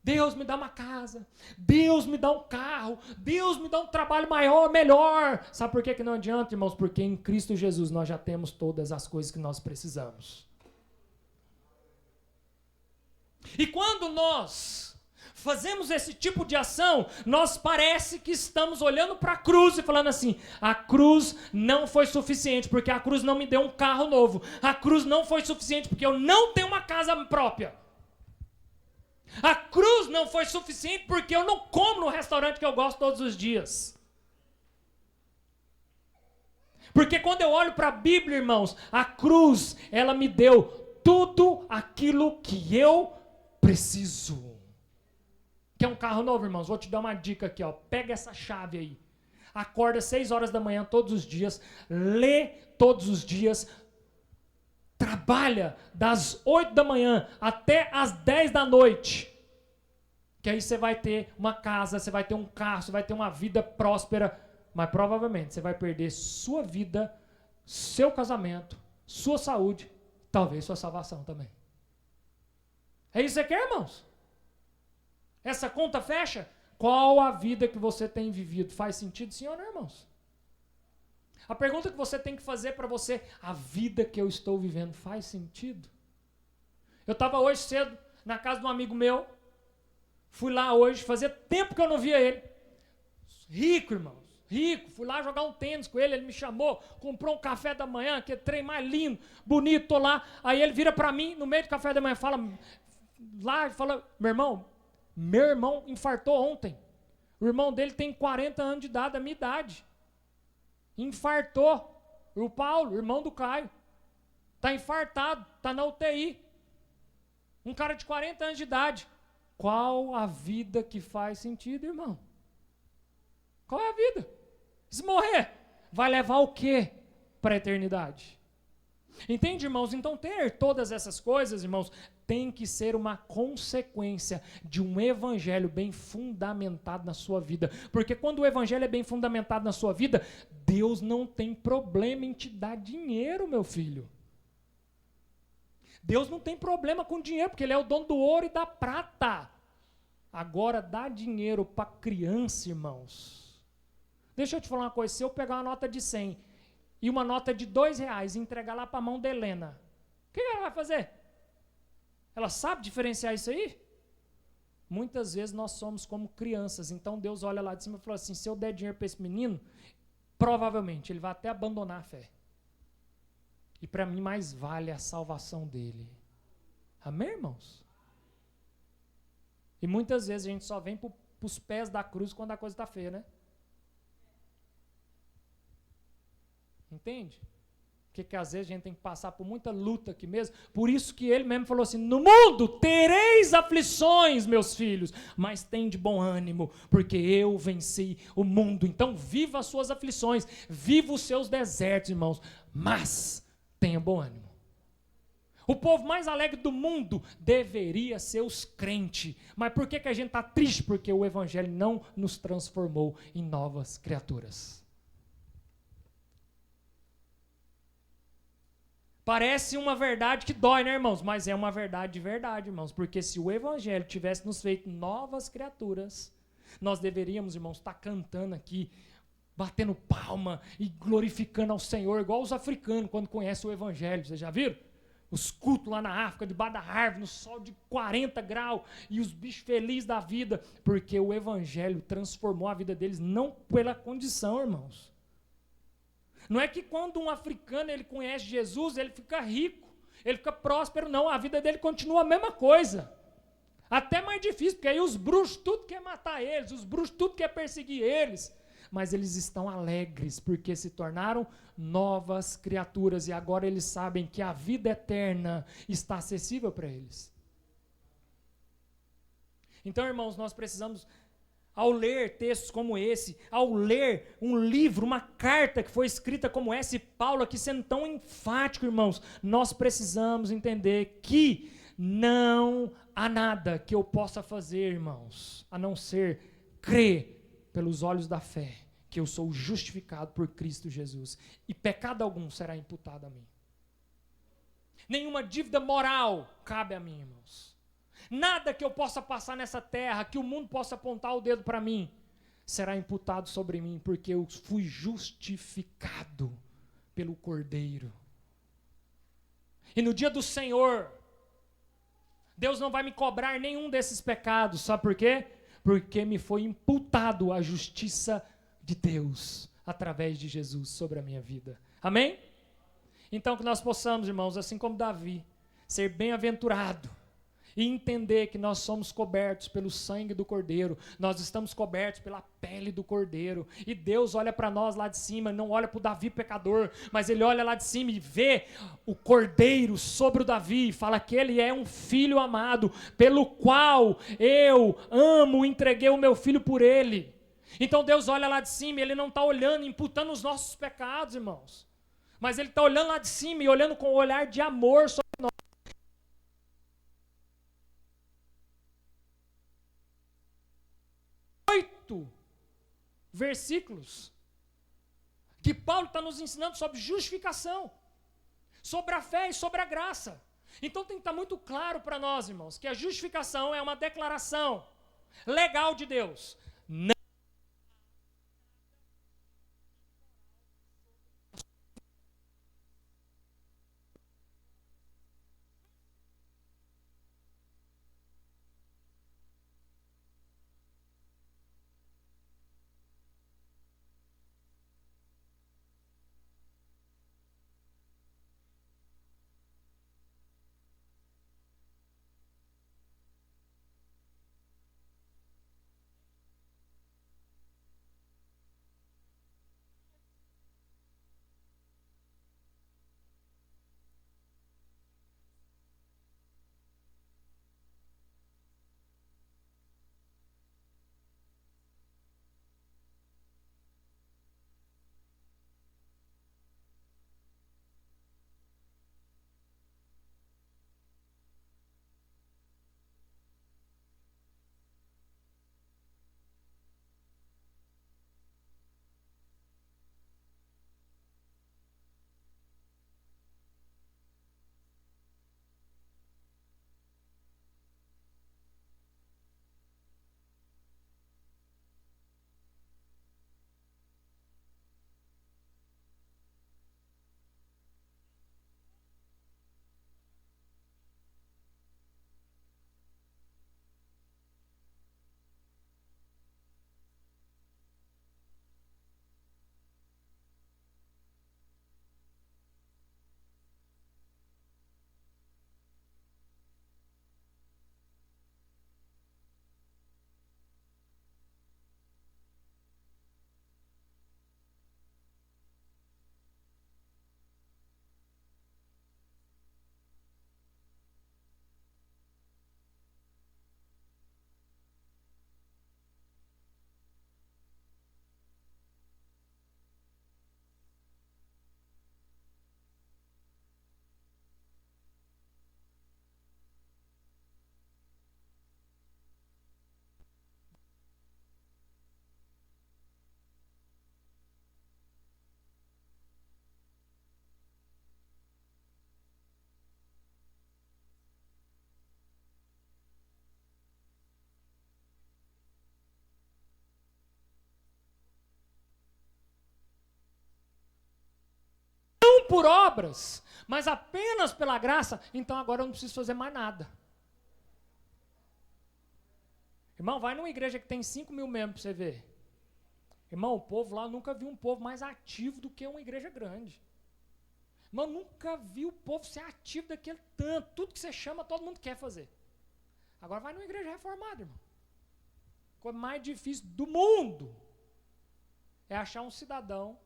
Deus me dá uma casa, Deus me dá um carro, Deus me dá um trabalho maior, melhor. Sabe por que não adianta, irmãos? Porque em Cristo Jesus nós já temos todas as coisas que nós precisamos. E quando nós fazemos esse tipo de ação, nós parece que estamos olhando para a cruz e falando assim, a cruz não foi suficiente, porque a cruz não me deu um carro novo. A cruz não foi suficiente, porque eu não tenho uma casa própria. A cruz não foi suficiente porque eu não como no restaurante que eu gosto todos os dias. Porque quando eu olho para a Bíblia, irmãos, a cruz, ela me deu tudo aquilo que eu preciso. Quer um carro novo, irmãos? Vou te dar uma dica aqui, ó. Pega essa chave aí. Acorda 6 horas da manhã todos os dias, lê todos os dias, trabalha das 8 da manhã até as 10 da noite. Que aí você vai ter uma casa, você vai ter um carro, você vai ter uma vida próspera. Mas provavelmente você vai perder sua vida, seu casamento, sua saúde, talvez sua salvação também. É isso que você quer, irmãos? Essa conta fecha? Qual a vida que você tem vivido? Faz sentido, sim ou não, irmãos? A pergunta que você tem que fazer para você, a vida que eu estou vivendo, faz sentido? Eu estava hoje cedo na casa de um amigo meu, fui lá hoje, fazia tempo que eu não via ele. Rico, irmãos, rico. Fui lá jogar um tênis com ele, ele me chamou, comprou um café da manhã, que é trem mais lindo, bonito, tô lá. Aí ele vira para mim, no meio do café da manhã, fala, meu irmão infartou ontem. O irmão dele tem 40 anos de idade, a minha idade. Infartou. O Paulo, irmão do Caio, está infartado, está na UTI. Um cara de 40 anos de idade. Qual a vida que faz sentido, irmão? Qual é a vida? Se morrer, vai levar o quê para a eternidade? Entende, irmãos? Então ter todas essas coisas, irmãos, tem que ser uma consequência de um evangelho bem fundamentado na sua vida. Porque quando o evangelho é bem fundamentado na sua vida, Deus não tem problema em te dar dinheiro, meu filho. Deus não tem problema com dinheiro, porque Ele é o dono do ouro e da prata. Agora, dá dinheiro para criança, irmãos. Deixa eu te falar uma coisa, se eu pegar uma nota de 100 e uma nota de R$2 e entregar lá para a mão da Helena, o que ela vai fazer? Ela sabe diferenciar isso aí? Muitas vezes nós somos como crianças, então Deus olha lá de cima e fala assim, se eu der dinheiro para esse menino, provavelmente ele vai até abandonar a fé. E para mim mais vale a salvação dele. Amém, irmãos? E muitas vezes a gente só vem para os pés da cruz quando a coisa está feia, né? Entende? Porque às vezes a gente tem que passar por muita luta aqui mesmo. Por isso que ele mesmo falou assim: no mundo tereis aflições, meus filhos, mas tem de bom ânimo, porque eu venci o mundo. Então viva as suas aflições, viva os seus desertos, irmãos, mas tenha bom ânimo. O povo mais alegre do mundo deveria ser os crentes. Mas por que a gente está triste? Porque o evangelho não nos transformou em novas criaturas. Parece uma verdade que dói, né, irmãos? Mas é uma verdade de verdade, irmãos. Porque se o evangelho tivesse nos feito novas criaturas, nós deveríamos, irmãos, estar cantando aqui, batendo palma e glorificando ao Senhor, igual os africanos quando conhecem o evangelho. Vocês já viram? Os cultos lá na África, debaixo da árvore, no sol de 40 graus, e os bichos felizes da vida, porque o evangelho transformou a vida deles, não pela condição, irmãos. Não é que quando um africano ele conhece Jesus, ele fica rico, ele fica próspero, não, a vida dele continua a mesma coisa. Até mais difícil, porque aí os bruxos tudo quer matar eles, os bruxos tudo quer perseguir eles, mas eles estão alegres, porque se tornaram novas criaturas, e agora eles sabem que a vida eterna está acessível para eles. Então, irmãos, nós precisamos, ao ler textos como esse, ao ler um livro, uma carta que foi escrita como essa, e Paulo aqui sendo tão enfático, irmãos, nós precisamos entender que não há nada que eu possa fazer, irmãos, a não ser crer pelos olhos da fé, que eu sou justificado por Cristo Jesus, e pecado algum será imputado a mim. Nenhuma dívida moral cabe a mim, irmãos. Nada que eu possa passar nessa terra, que o mundo possa apontar o dedo para mim, será imputado sobre mim, porque eu fui justificado pelo Cordeiro. E no dia do Senhor, Deus não vai me cobrar nenhum desses pecados, sabe por quê? Porque me foi imputado a justiça de Deus, através de Jesus, sobre a minha vida. Amém? Então que nós possamos, irmãos, assim como Davi, ser bem-aventurado, e entender que nós somos cobertos pelo sangue do Cordeiro, nós estamos cobertos pela pele do Cordeiro, e Deus olha para nós lá de cima, não olha para o Davi pecador, mas ele olha lá de cima e vê o Cordeiro sobre o Davi, e fala que ele é um filho amado, pelo qual eu amo, entreguei o meu filho por ele. Então Deus olha lá de cima, e ele não está olhando, imputando os nossos pecados, irmãos, mas ele está olhando lá de cima e olhando com um olhar de amor sobre nós. 8 versículos que Paulo está nos ensinando sobre justificação, sobre a fé e sobre a graça. Então tem que estar muito claro para nós, irmãos, que a justificação é uma declaração legal de Deus. Não por obras, mas apenas pela graça, então agora eu não preciso fazer mais nada. Irmão, vai numa igreja que tem 5 mil membros para você ver. Irmão, o povo lá, eu nunca vi um povo mais ativo do que uma igreja grande. Irmão, eu nunca vi o povo ser ativo daquele tanto. Tudo que você chama, todo mundo quer fazer. Agora vai numa igreja reformada, irmão. A coisa mais difícil do mundo é achar um cidadão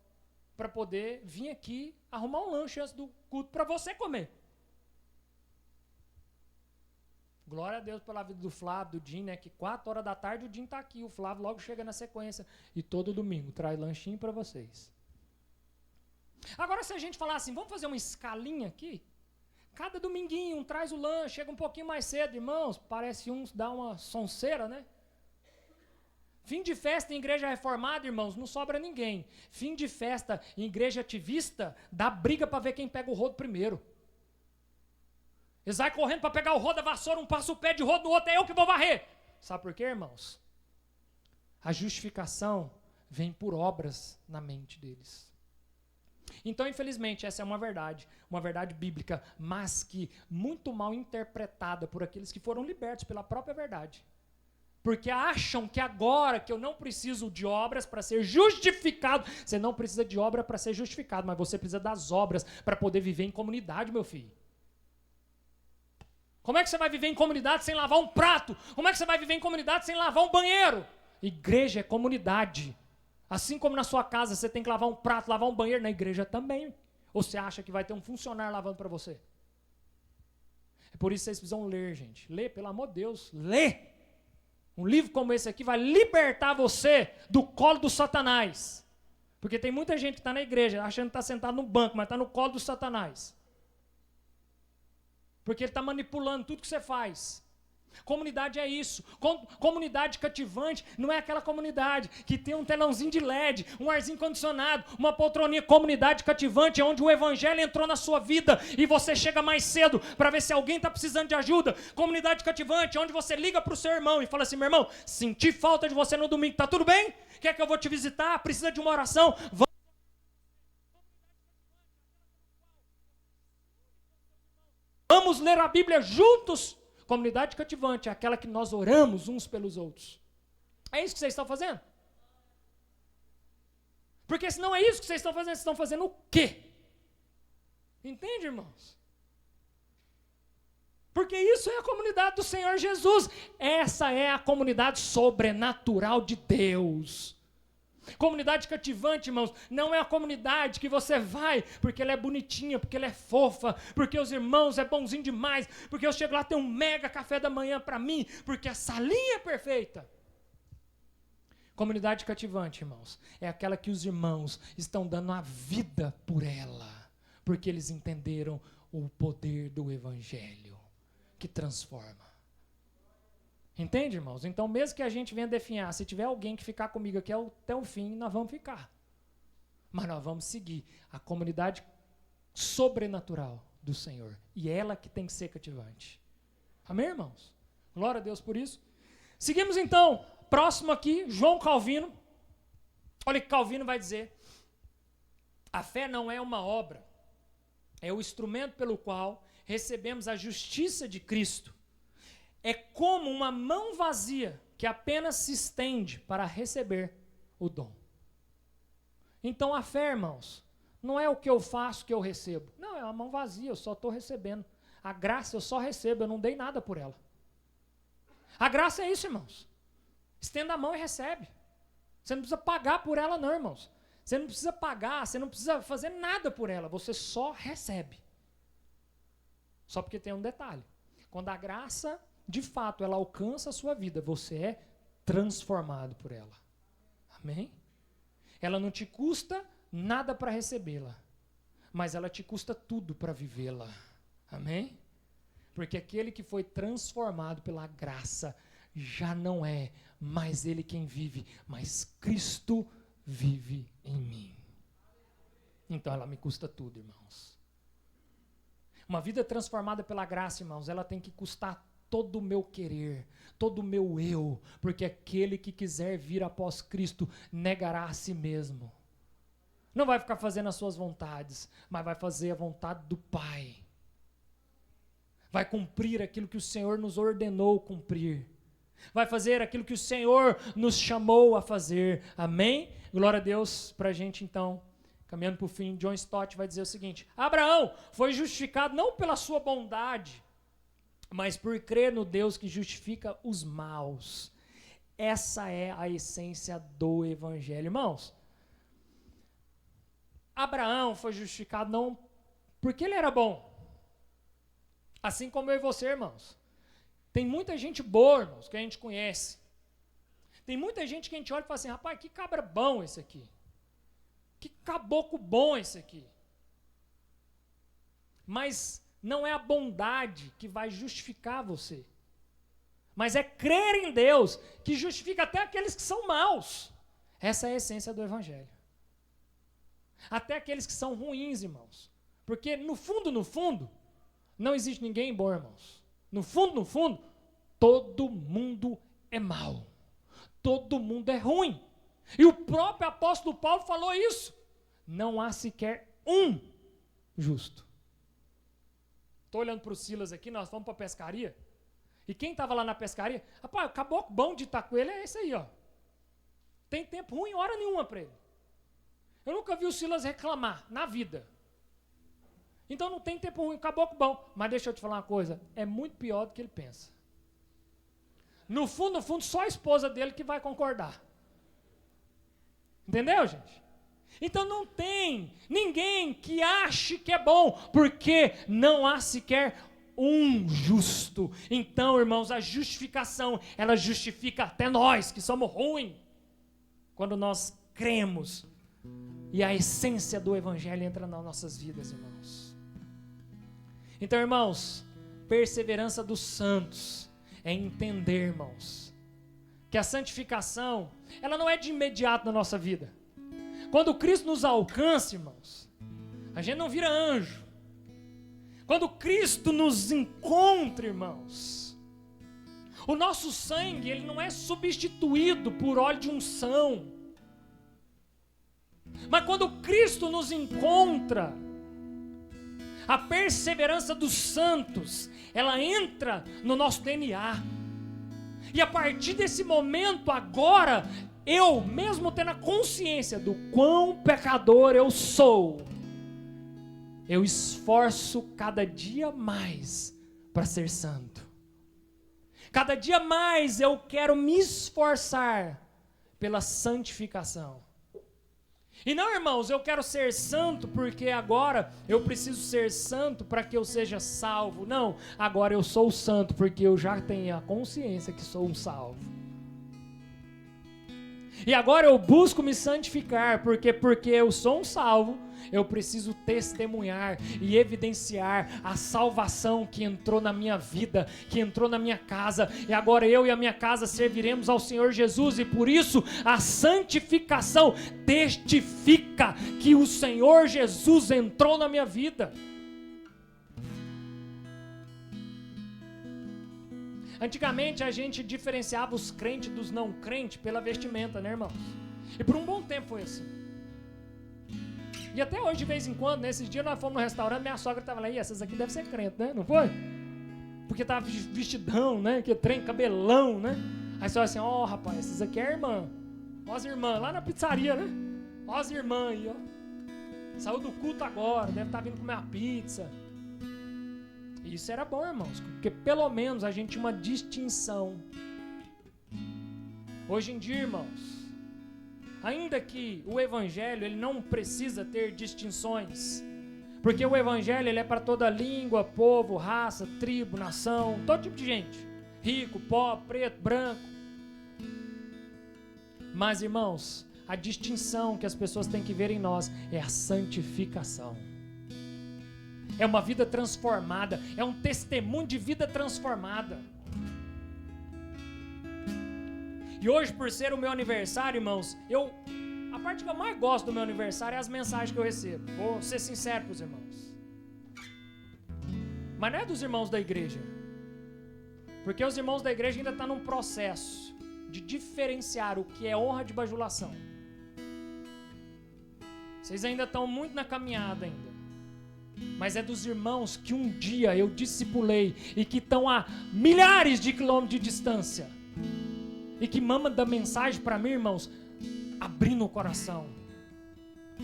para poder vir aqui arrumar um lanche antes do culto para você comer. Glória a Deus pela vida do Flávio, do Jim, né? Que 4 horas da tarde o Jim está aqui. O Flávio logo chega na sequência. E todo domingo traz lanchinho para vocês. Agora, se a gente falar assim, vamos fazer uma escalinha aqui? Cada dominguinho um traz o lanche, chega um pouquinho mais cedo, irmãos. Parece uns dá uma sonceira, né? Fim de festa em igreja reformada, irmãos, não sobra ninguém. Fim de festa em igreja ativista, dá briga para ver quem pega o rodo primeiro. Eles vão correndo para pegar o rodo da vassoura, um passa o pé de rodo no outro, é eu que vou varrer. Sabe por quê, irmãos? A justificação vem por obras na mente deles. Então, infelizmente, essa é uma verdade bíblica, mas que muito mal interpretada por aqueles que foram libertos pela própria verdade. Porque acham que agora que eu não preciso de obras para ser justificado, você não precisa de obra para ser justificado, mas você precisa das obras para poder viver em comunidade, meu filho. Como é que você vai viver em comunidade sem lavar um prato? Como é que você vai viver em comunidade sem lavar um banheiro? Igreja é comunidade. Assim como na sua casa você tem que lavar um prato, lavar um banheiro, na igreja também. Ou você acha que vai ter um funcionário lavando para você? É por isso que vocês precisam ler, gente. Lê, pelo amor de Deus, lê. Um livro como esse aqui vai libertar você do colo do Satanás. Porque tem muita gente que está na igreja achando que está sentado no banco, mas está no colo do Satanás. Porque ele está manipulando tudo que você faz. Comunidade é isso. Comunidade cativante não é aquela comunidade que tem um telãozinho de LED, um arzinho condicionado, uma poltroninha. Comunidade cativante é onde o evangelho entrou na sua vida e você chega mais cedo para ver se alguém está precisando de ajuda. Comunidade cativante é onde você liga para o seu irmão e fala assim: meu irmão, senti falta de você no domingo, tá tudo bem? Quer que eu vou te visitar? Precisa de uma oração? Vamos ler a Bíblia juntos. Comunidade cativante é aquela que nós oramos uns pelos outros. É isso que vocês estão fazendo? Porque se não é isso que vocês estão fazendo, vocês estão fazendo o quê? Entende, irmãos? Porque isso é a comunidade do Senhor Jesus. Essa é a comunidade sobrenatural de Deus. Comunidade cativante, irmãos, não é a comunidade que você vai porque ela é bonitinha, porque ela é fofa, porque os irmãos é bonzinho demais, porque eu chego lá tem um mega café da manhã para mim, porque a salinha é perfeita. Comunidade cativante, irmãos, é aquela que os irmãos estão dando a vida por ela, porque eles entenderam o poder do evangelho que transforma. Entende, irmãos? Então, mesmo que a gente venha definhar, se tiver alguém que ficar comigo aqui até o fim, nós vamos ficar. Mas nós vamos seguir a comunidade sobrenatural do Senhor. E ela que tem que ser cativante. Amém, irmãos? Glória a Deus por isso. Seguimos então. Próximo aqui, João Calvino. Olha o que Calvino vai dizer. A fé não é uma obra. É o instrumento pelo qual recebemos a justiça de Cristo. É como uma mão vazia que apenas se estende para receber o dom. Então a fé, irmãos, não é o que eu faço que eu recebo. Não, é uma mão vazia, eu só estou recebendo. A graça eu só recebo, eu não dei nada por ela. A graça é isso, irmãos. Estenda a mão e recebe. Você não precisa pagar por ela não, irmãos. Você não precisa pagar, você não precisa fazer nada por ela, você só recebe. Só porque tem um detalhe. Quando a graça, de fato, ela alcança a sua vida, você é transformado por ela. Amém? Ela não te custa nada para recebê-la, mas ela te custa tudo para vivê-la. Amém? Porque aquele que foi transformado pela graça já não é mais ele quem vive, mas Cristo vive em mim. Então ela me custa tudo, irmãos. Uma vida transformada pela graça, irmãos, ela tem que custar todo o meu querer, todo o meu eu, porque aquele que quiser vir após Cristo negará a si mesmo. Não vai ficar fazendo as suas vontades, mas vai fazer a vontade do Pai. Vai cumprir aquilo que o Senhor nos ordenou cumprir. Vai fazer aquilo que o Senhor nos chamou a fazer. Amém? Glória a Deus. Para a gente, então, caminhando para o fim, John Stott vai dizer o seguinte: Abraão foi justificado não pela sua bondade, mas por crer no Deus que justifica os maus. Essa é a essência do Evangelho. Irmãos, Abraão foi justificado não porque ele era bom, assim como eu e você, irmãos. Tem muita gente boa, irmãos, que a gente conhece. Tem muita gente que a gente olha e fala assim: rapaz, que cabra bom esse aqui. Que caboclo bom esse aqui. Mas não é a bondade que vai justificar você. Mas é crer em Deus que justifica até aqueles que são maus. Essa é a essência do Evangelho. Até aqueles que são ruins, irmãos. Porque no fundo, não existe ninguém bom, irmãos. No fundo, todo mundo é mau. Todo mundo é ruim. E o próprio apóstolo Paulo falou isso. Não há sequer um justo. Estou olhando para o Silas aqui, nós fomos para a pescaria. E quem estava lá na pescaria? Rapaz, o caboclo bom de Itacoelho é esse aí, ó. Tem tempo ruim, hora nenhuma para ele. Eu nunca vi o Silas reclamar na vida. Então não tem tempo ruim, caboclo bom. Mas deixa eu te falar uma coisa, é muito pior do que ele pensa. No fundo, só a esposa dele que vai concordar. Entendeu, gente? Então não tem ninguém que ache que é bom, porque não há sequer um justo. Então, irmãos, a justificação, ela justifica até nós que somos ruins, quando nós cremos e a essência do Evangelho entra nas nossas vidas, irmãos. Então, irmãos, perseverança dos santos é entender, irmãos, que a santificação, ela não é de imediato na nossa vida. Quando Cristo nos alcança, irmãos, a gente não vira anjo. Quando Cristo nos encontra, irmãos, o nosso sangue, ele não é substituído por óleo de unção. Mas quando Cristo nos encontra, a perseverança dos santos, ela entra no nosso DNA. E a partir desse momento, agora, eu, mesmo tendo a consciência do quão pecador eu sou, eu esforço cada dia mais para ser santo. Cada dia mais eu quero me esforçar pela santificação. E não, irmãos, eu quero ser santo porque agora eu preciso ser santo para que eu seja salvo. Não, agora eu sou santo porque eu já tenho a consciência que sou um salvo. E agora eu busco me santificar porque eu sou um salvo, eu preciso testemunhar e evidenciar a salvação que entrou na minha vida, que entrou na minha casa, e agora eu e a minha casa serviremos ao Senhor Jesus, e por isso a santificação testifica que o Senhor Jesus entrou na minha vida. Antigamente a gente diferenciava os crentes dos não crentes pela vestimenta, né, irmãos? E por um bom tempo foi assim. E até hoje, de vez em quando, nesses dias nós fomos no restaurante, minha sogra estava lá, e essas aqui devem ser crentes, né? Não foi? Porque estava vestidão, né? Que trem, cabelão, né? Aí você olha assim, ó, rapaz, essas aqui é irmã. Ó as irmãs, lá na pizzaria, né? Ó as irmãs aí, ó. Saiu do culto agora, deve estar vindo comer uma pizza. Isso era bom, irmãos, porque pelo menos a gente tinha uma distinção. Hoje em dia, irmãos, ainda que o Evangelho ele não precisa ter distinções, porque o Evangelho ele é para toda língua, povo, raça, tribo, nação, todo tipo de gente, rico, pobre, preto, branco. Mas, irmãos, a distinção que as pessoas têm que ver em nós é a santificação. É uma vida transformada, é um testemunho de vida transformada. E hoje, por ser o meu aniversário, irmãos, a parte que eu mais gosto do meu aniversário é as mensagens que eu recebo. Vou ser sincero para os irmãos. Mas não é dos irmãos da igreja. Porque os irmãos da igreja ainda estão num processo de diferenciar o que é honra de bajulação. Vocês ainda estão muito na caminhada ainda. Mas é dos irmãos que um dia eu discipulei e que estão a milhares de quilômetros de distância e que mandam mensagem para mim, irmãos, abrindo o coração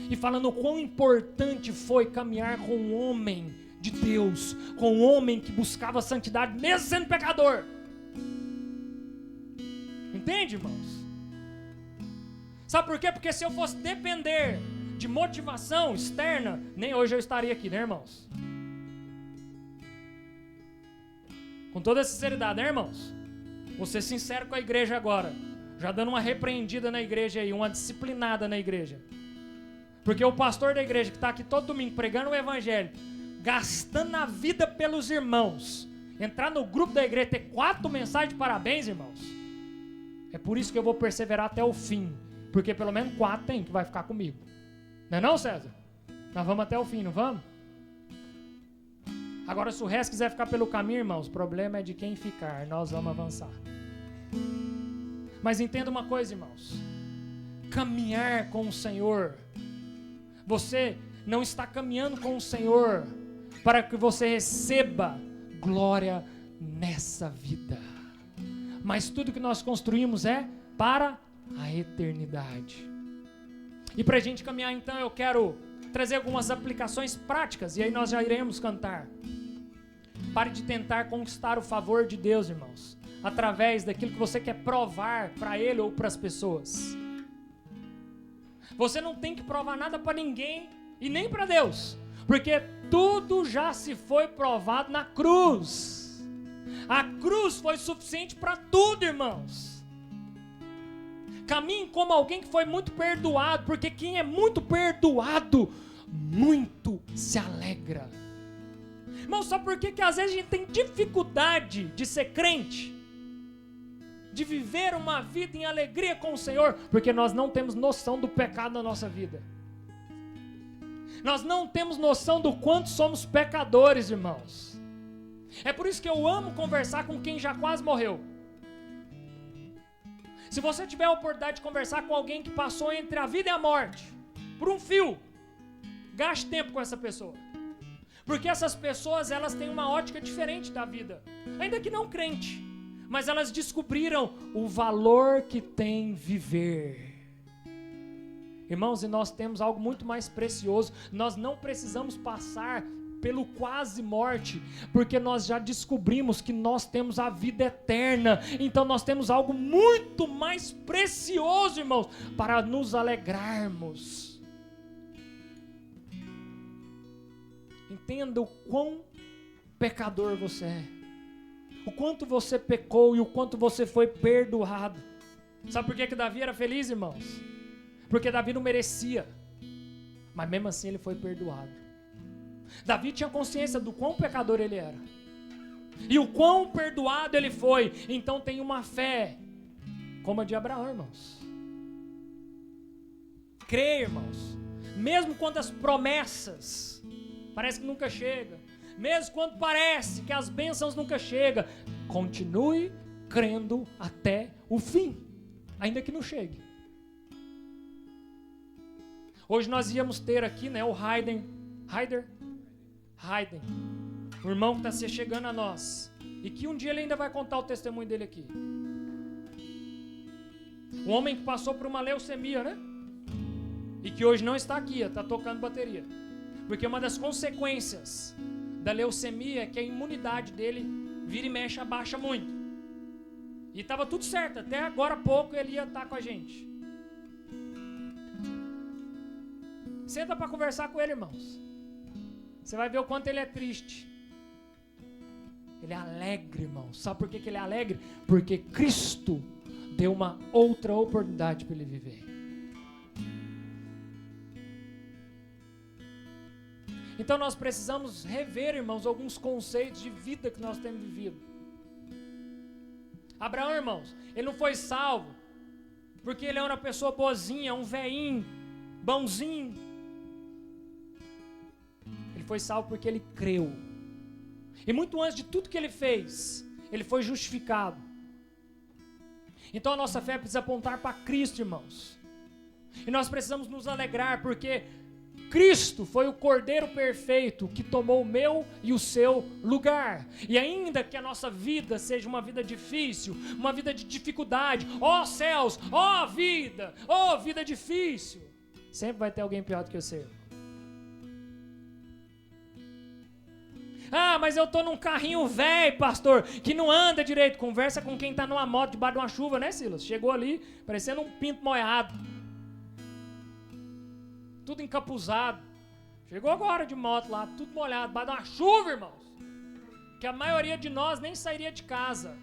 e falando o quão importante foi caminhar com um homem de Deus, com um homem que buscava santidade mesmo sendo pecador. Entende, irmãos? Sabe por quê? Porque se eu fosse depender de motivação externa, nem hoje eu estaria aqui, né, irmãos? Com toda sinceridade, né, irmãos? Vou ser sincero com a igreja agora, já dando uma repreendida na igreja aí, uma disciplinada na igreja. Porque o pastor da igreja que está aqui todo domingo pregando o evangelho, gastando a vida pelos irmãos, entrar no grupo da igreja, ter 4 mensagens de parabéns, irmãos, é por isso que eu vou perseverar até o fim, porque pelo menos 4 tem que vai ficar comigo. Não é não, César? Nós vamos até o fim, não vamos? Agora, se o resto quiser ficar pelo caminho, irmãos, o problema é de quem ficar, nós vamos avançar. Mas entenda uma coisa, irmãos, caminhar com o Senhor, você não está caminhando com o Senhor para que você receba glória nessa vida, mas tudo que nós construímos é para a eternidade. E para a gente caminhar, então, eu quero trazer algumas aplicações práticas, e aí nós já iremos cantar. Pare de tentar conquistar o favor de Deus, irmãos, através daquilo que você quer provar para Ele ou para as pessoas. Você não tem que provar nada para ninguém e nem para Deus, porque tudo já se foi provado na cruz. A cruz foi suficiente para tudo, irmãos. Caminhe como alguém que foi muito perdoado, porque quem é muito perdoado, muito se alegra. Irmão, sabe por que às vezes a gente tem dificuldade de ser crente? De viver uma vida em alegria com o Senhor? Porque nós não temos noção do pecado na nossa vida. Nós não temos noção do quanto somos pecadores, irmãos. É por isso que eu amo conversar com quem já quase morreu. Se você tiver a oportunidade de conversar com alguém que passou entre a vida e a morte, por um fio, gaste tempo com essa pessoa. Porque essas pessoas, elas têm uma ótica diferente da vida, ainda que não crente, mas elas descobriram o valor que tem viver. Irmãos, e nós temos algo muito mais precioso. Nós não precisamos passar pelo quase morte, porque nós já descobrimos que nós temos a vida eterna. Então nós temos algo muito mais precioso, irmãos, para nos alegrarmos. Entenda o quão pecador você é, o quanto você pecou e o quanto você foi perdoado. Sabe por que Davi era feliz, irmãos? Porque Davi não merecia, mas mesmo assim ele foi perdoado. Davi tinha consciência do quão pecador ele era e o quão perdoado ele foi. Então tem uma fé como a de Abraão, irmãos. Crê, irmãos, mesmo quando as promessas parece que nunca chegam, mesmo quando parece que as bênçãos nunca chegam, continue crendo até o fim, ainda que não chegue. Hoje nós íamos ter aqui, né, o Hayden, o irmão que está chegando a nós, e que um dia ele ainda vai contar o testemunho dele aqui. Um homem que passou por uma leucemia, né? E que hoje não está aqui, está tocando bateria. Porque uma das consequências da leucemia é que a imunidade dele vira e mexe, abaixa muito. E estava tudo certo, até agora há pouco ele ia estar com a gente. Senta para conversar com ele, irmãos. Você vai ver o quanto ele é triste. Ele é alegre, irmão. Sabe por que ele é alegre? Porque Cristo deu uma outra oportunidade para ele viver. Então nós precisamos rever, irmãos, alguns conceitos de vida que nós temos vivido. Abraão, irmãos, ele não foi salvo porque ele era uma pessoa boazinha, um velhinho, bonzinho. Ele foi salvo porque ele creu. E muito antes de tudo que ele fez, ele foi justificado. Então a nossa fé precisa apontar para Cristo, irmãos. E nós precisamos nos alegrar, porque Cristo foi o Cordeiro perfeito que tomou o meu e o seu lugar. E ainda que a nossa vida seja uma vida difícil, uma vida de dificuldade, ó céus, ó vida difícil, sempre vai ter alguém pior do que você. Ah, mas eu tô num carrinho velho, pastor, que não anda direito. Conversa com quem tá numa moto debaixo de uma chuva, né, Silas? Chegou ali, parecendo um pinto molhado. Tudo encapuzado. Chegou agora de moto lá, tudo molhado, debaixo de uma chuva, irmãos. Que a maioria de nós nem sairia de casa.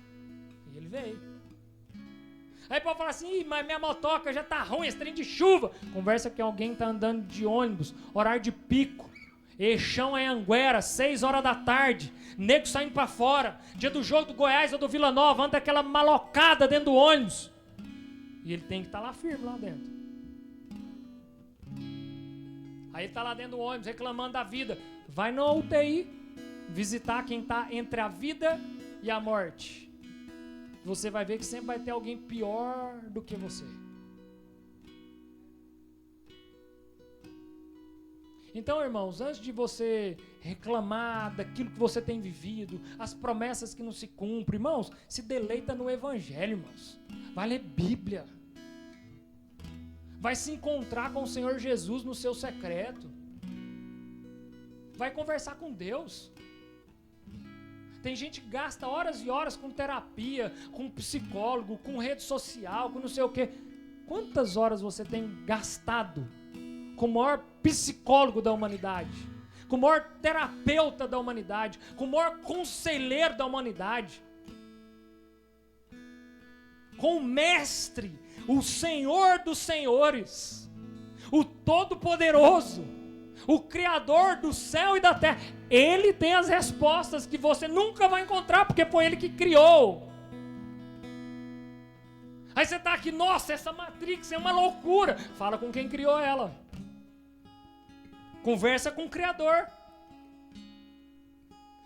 E ele veio. Aí pode falar assim, mas minha motoca já tá ruim, esse trem de chuva. Conversa que alguém tá andando de ônibus, horário de pico. Eixão é Anguera, 6 horas da tarde, nego saindo pra fora, dia do jogo do Goiás ou do Vila Nova, anda aquela malocada dentro do ônibus, e ele tem que estar lá firme lá dentro. Aí ele tá lá dentro do ônibus reclamando da vida, vai na UTI visitar quem tá entre a vida e a morte, você vai ver que sempre vai ter alguém pior do que você. Então, irmãos, antes de você reclamar daquilo que você tem vivido, as promessas que não se cumprem, irmãos, se deleita no Evangelho, irmãos. Vai ler Bíblia. Vai se encontrar com o Senhor Jesus no seu secreto. Vai conversar com Deus. Tem gente que gasta horas e horas com terapia, com psicólogo, com rede social, com não sei o quê. Quantas horas você tem gastado com o maior psicólogo da humanidade, com o maior terapeuta da humanidade, com o maior conselheiro da humanidade, com o mestre, o Senhor dos senhores, o Todo-Poderoso, o Criador do céu e da terra. Ele tem as respostas que você nunca vai encontrar, porque foi Ele que criou. Aí você está aqui, nossa, essa Matrix é uma loucura. Fala com quem criou ela. Conversa com o Criador.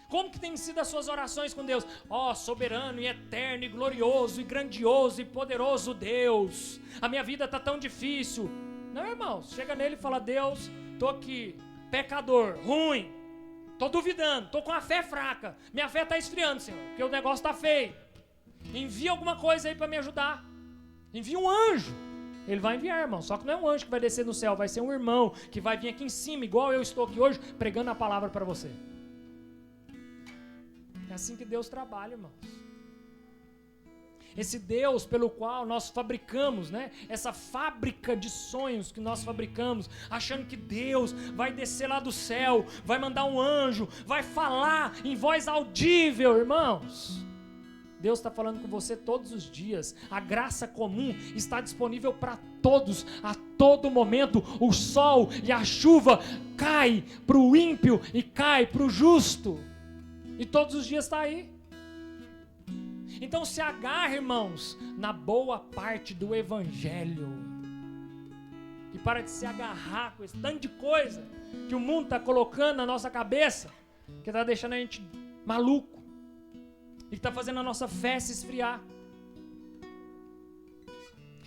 Como que tem sido as suas orações com Deus? Ó, soberano e eterno e glorioso e grandioso e poderoso Deus, a minha vida está tão difícil. Não, irmãos, chega nele e fala, Deus, estou aqui, pecador, ruim, estou duvidando, estou com a fé fraca, minha fé está esfriando, Senhor, porque o negócio está feio. Envia alguma coisa aí para me ajudar. Envia um anjo. Ele vai enviar, irmão, só que não é um anjo que vai descer no céu, vai ser um irmão que vai vir aqui em cima, igual eu estou aqui hoje, pregando a palavra para você. É assim que Deus trabalha, irmãos. Esse Deus pelo qual nós fabricamos, né? Essa fábrica de sonhos que nós fabricamos, achando que Deus vai descer lá do céu, vai mandar um anjo, vai falar em voz audível, irmãos. Deus está falando com você todos os dias. A graça comum está disponível para todos, a todo momento. O sol e a chuva cai para o ímpio e cai para o justo. E todos os dias está aí. Então se agarre, irmãos, na boa parte do Evangelho. E para de se agarrar com esse tanto de coisa que o mundo está colocando na nossa cabeça, que está deixando a gente maluco. E que está fazendo a nossa fé se esfriar.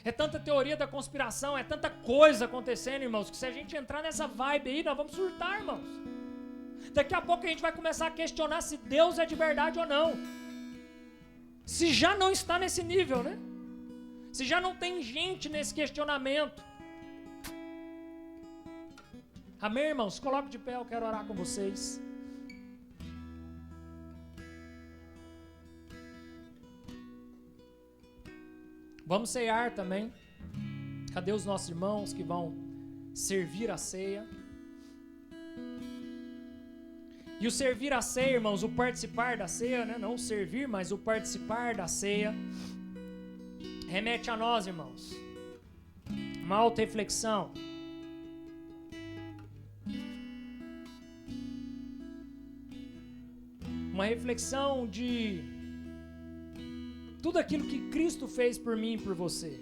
É tanta teoria da conspiração, é tanta coisa acontecendo, irmãos, que se a gente entrar nessa vibe aí, nós vamos surtar, irmãos. Daqui a pouco a gente vai começar a questionar se Deus é de verdade ou não. Se já não está nesse nível, né? Se já não tem gente nesse questionamento. Amém, irmãos? Coloque de pé, eu quero orar com vocês. Vamos ceiar também. Cadê os nossos irmãos que vão servir a ceia? E o servir a ceia, irmãos, o participar da ceia, né? Não o servir, mas o participar da ceia, remete a nós, irmãos, uma auto-reflexão. Uma reflexão de tudo aquilo que Cristo fez por mim e por você.